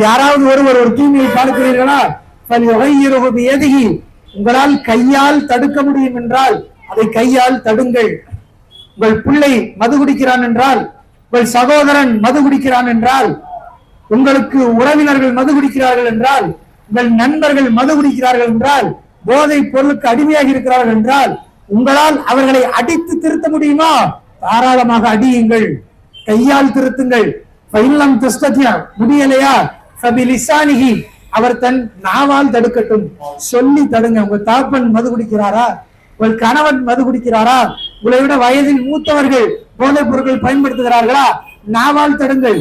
யாராவது ஒருவர் ஒரு தீமையை பார்க்கிறீர்களா, உங்களால் கையால் தடுக்க முடியும் என்றால் அதை கையால் தடுங்கள். உங்கள் பிள்ளை மது குடிக்கிறான் என்றால், உங்கள் சகோதரன் மது குடிக்கிறான் என்றால், உங்களுக்கு உறவினர்கள் மது குடிக்கிறார்கள் என்றால், உங்கள் நண்பர்கள் மது குடிக்கிறார்கள் என்றால், போதை பொருளுக்கு அடிமையாக இருக்கிறார்கள் என்றால், உங்களால் அவர்களை அடித்து திருத்த முடியுமா? தாராளமாக அடியுங்கள், கையால் திருத்துங்கள். முடியலையா, அவர் தன் நாவால் தடுக்கட்டும், சொல்லி தடுங்க. உங்க தாப்பன் மது குடிக்கிறாரா, உங்கள் கணவன் மது குடிக்கிறாரா, உங்களை விட வயதில் மூத்தவர்கள் போதைப் பொருட்கள் பயன்படுத்துகிறார்களா, நாவால் தடுங்கள்.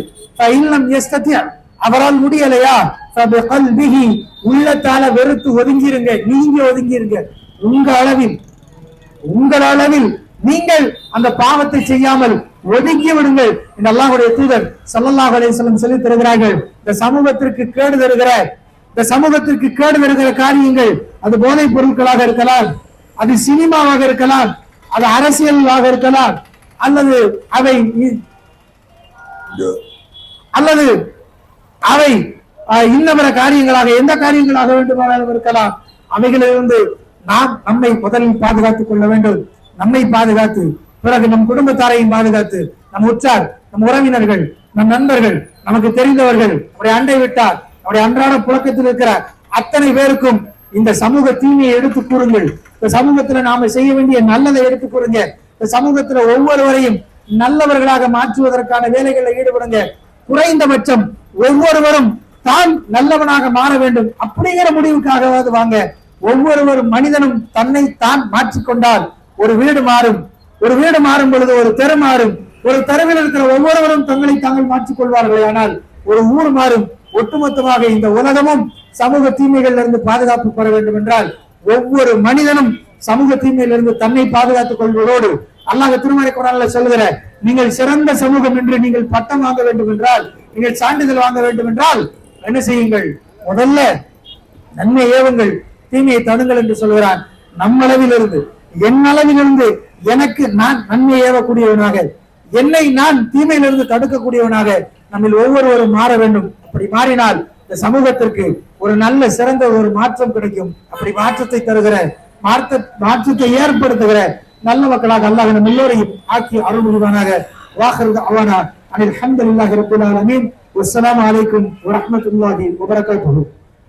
அவரால் முடியலையா, உள்ளத்தால வெறுத்து ஒதுங்கிருங்க, நீங்க ஒதுங்கிருங்க. உங்கள் அளவில் நீங்கள் அந்த பாவத்தை செய்யாமல் ஒதுங்கி விடுங்கள் என்று அல்லாஹ்வுடைய தூதர் ஸல்லல்லாஹு அலைஹி வஸல்லம் சொல்லி தருகிறார்கள். இந்த சமூகத்திற்கு கேடு தருகிற காரியங்கள், அது போதைப் பொருட்களாக இருக்கலாம், அது சினிமாவாக இருக்கலாம், அது அரசியலாக இருக்கலாம், அல்லது அவை இன்னமர காரியங்களாக, எந்த காரியங்களாக வேண்டுமானாலும் இருக்கலாம். அவைகளிலிருந்து நாம் நம்மை முதலில் பாதுகாத்துக் கொள்ள வேண்டும். நம்மை பாதுகாத்து, பிறகு நம் குடும்பத்தாரையும் பாதுகாத்து, நம் உற்றார், நம் உறவினர்கள், நம் நண்பர்கள், நமக்கு தெரிந்தவர்கள், நம்முடைய அண்டை விட்டார், நம்முடைய அன்றாட புழக்கத்தில் இருக்கிற அத்தனை பேருக்கும் இந்த சமூக தீமையை எடுத்து கூறுங்கள். இந்த சமூகத்துல நாம செய்ய வேண்டிய நல்லதை எடுத்து கூறுங்க. இந்த சமூகத்துல ஒவ்வொருவரையும் நல்லவர்களாக மாற்றுவதற்கான வேலைகளில் ஈடுபடுங்க. குறைந்தபட்சம் ஒவ்வொருவரும் தான் நல்லவனாக மாற வேண்டும் அப்படிங்கிற முடிவுக்காகவாது வாங்க. ஒவ்வொரு மனிதனும் தன்னை தான் மாற்றிக்கொண்டால் ஒரு வீடு மாறும். ஒரு வீடு மாறும் பொழுது ஒரு தெரு மாறும். ஒரு தெருவில் இருக்கிற ஒவ்வொருவரும் தங்களை தாங்கள் மாற்றிக் கொள்வார்கள். ஆனால் ஒரு ஊர் மாறும். ஒட்டுமொத்தமாக இந்த உலகமும் சமூக தீமைகளில் இருந்து பாதுகாப்பு பெற வேண்டும் என்றால் ஒவ்வொரு மனிதனும் சமூக தீமையிலிருந்து தன்னை பாதுகாத்துக் கொள்வதோடு, அல்லாஹ் திருமறை குர்ஆன்ல சொல்லுகிற, நீங்கள் சிறந்த சமூகம் என்று நீங்கள் பட்டம் வாங்க வேண்டும் என்றால், நீங்கள் சான்றிதழ் வாங்க வேண்டும் என்றால் என்ன செய்யுங்கள்? முதல்ல நன்மை ஏவுங்கள், தீமையை தடுங்கள் என்று சொல்கிறான். நம்மளவிலிருந்து, என் அளவிலிருந்து எனக்கு நான் நன்மை ஏவக்கூடியவனாக, என்னை நான் தீமையிலிருந்து தடுக்கக்கூடியவனாக நம்மில் ஒவ்வொருவரும் மாற வேண்டும். அப்படி மாறினால் இந்த சமூகத்திற்கு ஒரு நல்ல சிறந்த ஒரு மாற்றம் கிடைக்கும். அப்படி மாற்றத்தை தருகிற, மாற்றத்தை ஏற்படுத்துகிற நல்ல மக்களாக அல்லாஹ் நம் எல்லோரையும் ஆக்கி அருள் புரிவானாக. வாஹிரு தஅவானா அனில் ஹம்துலில்லாஹி ரப்பில் ஆலமீன். வஸ்ஸலாமு அலைக்கும் வரஹ்மத்துல்லாஹி வபரகாத்துஹு.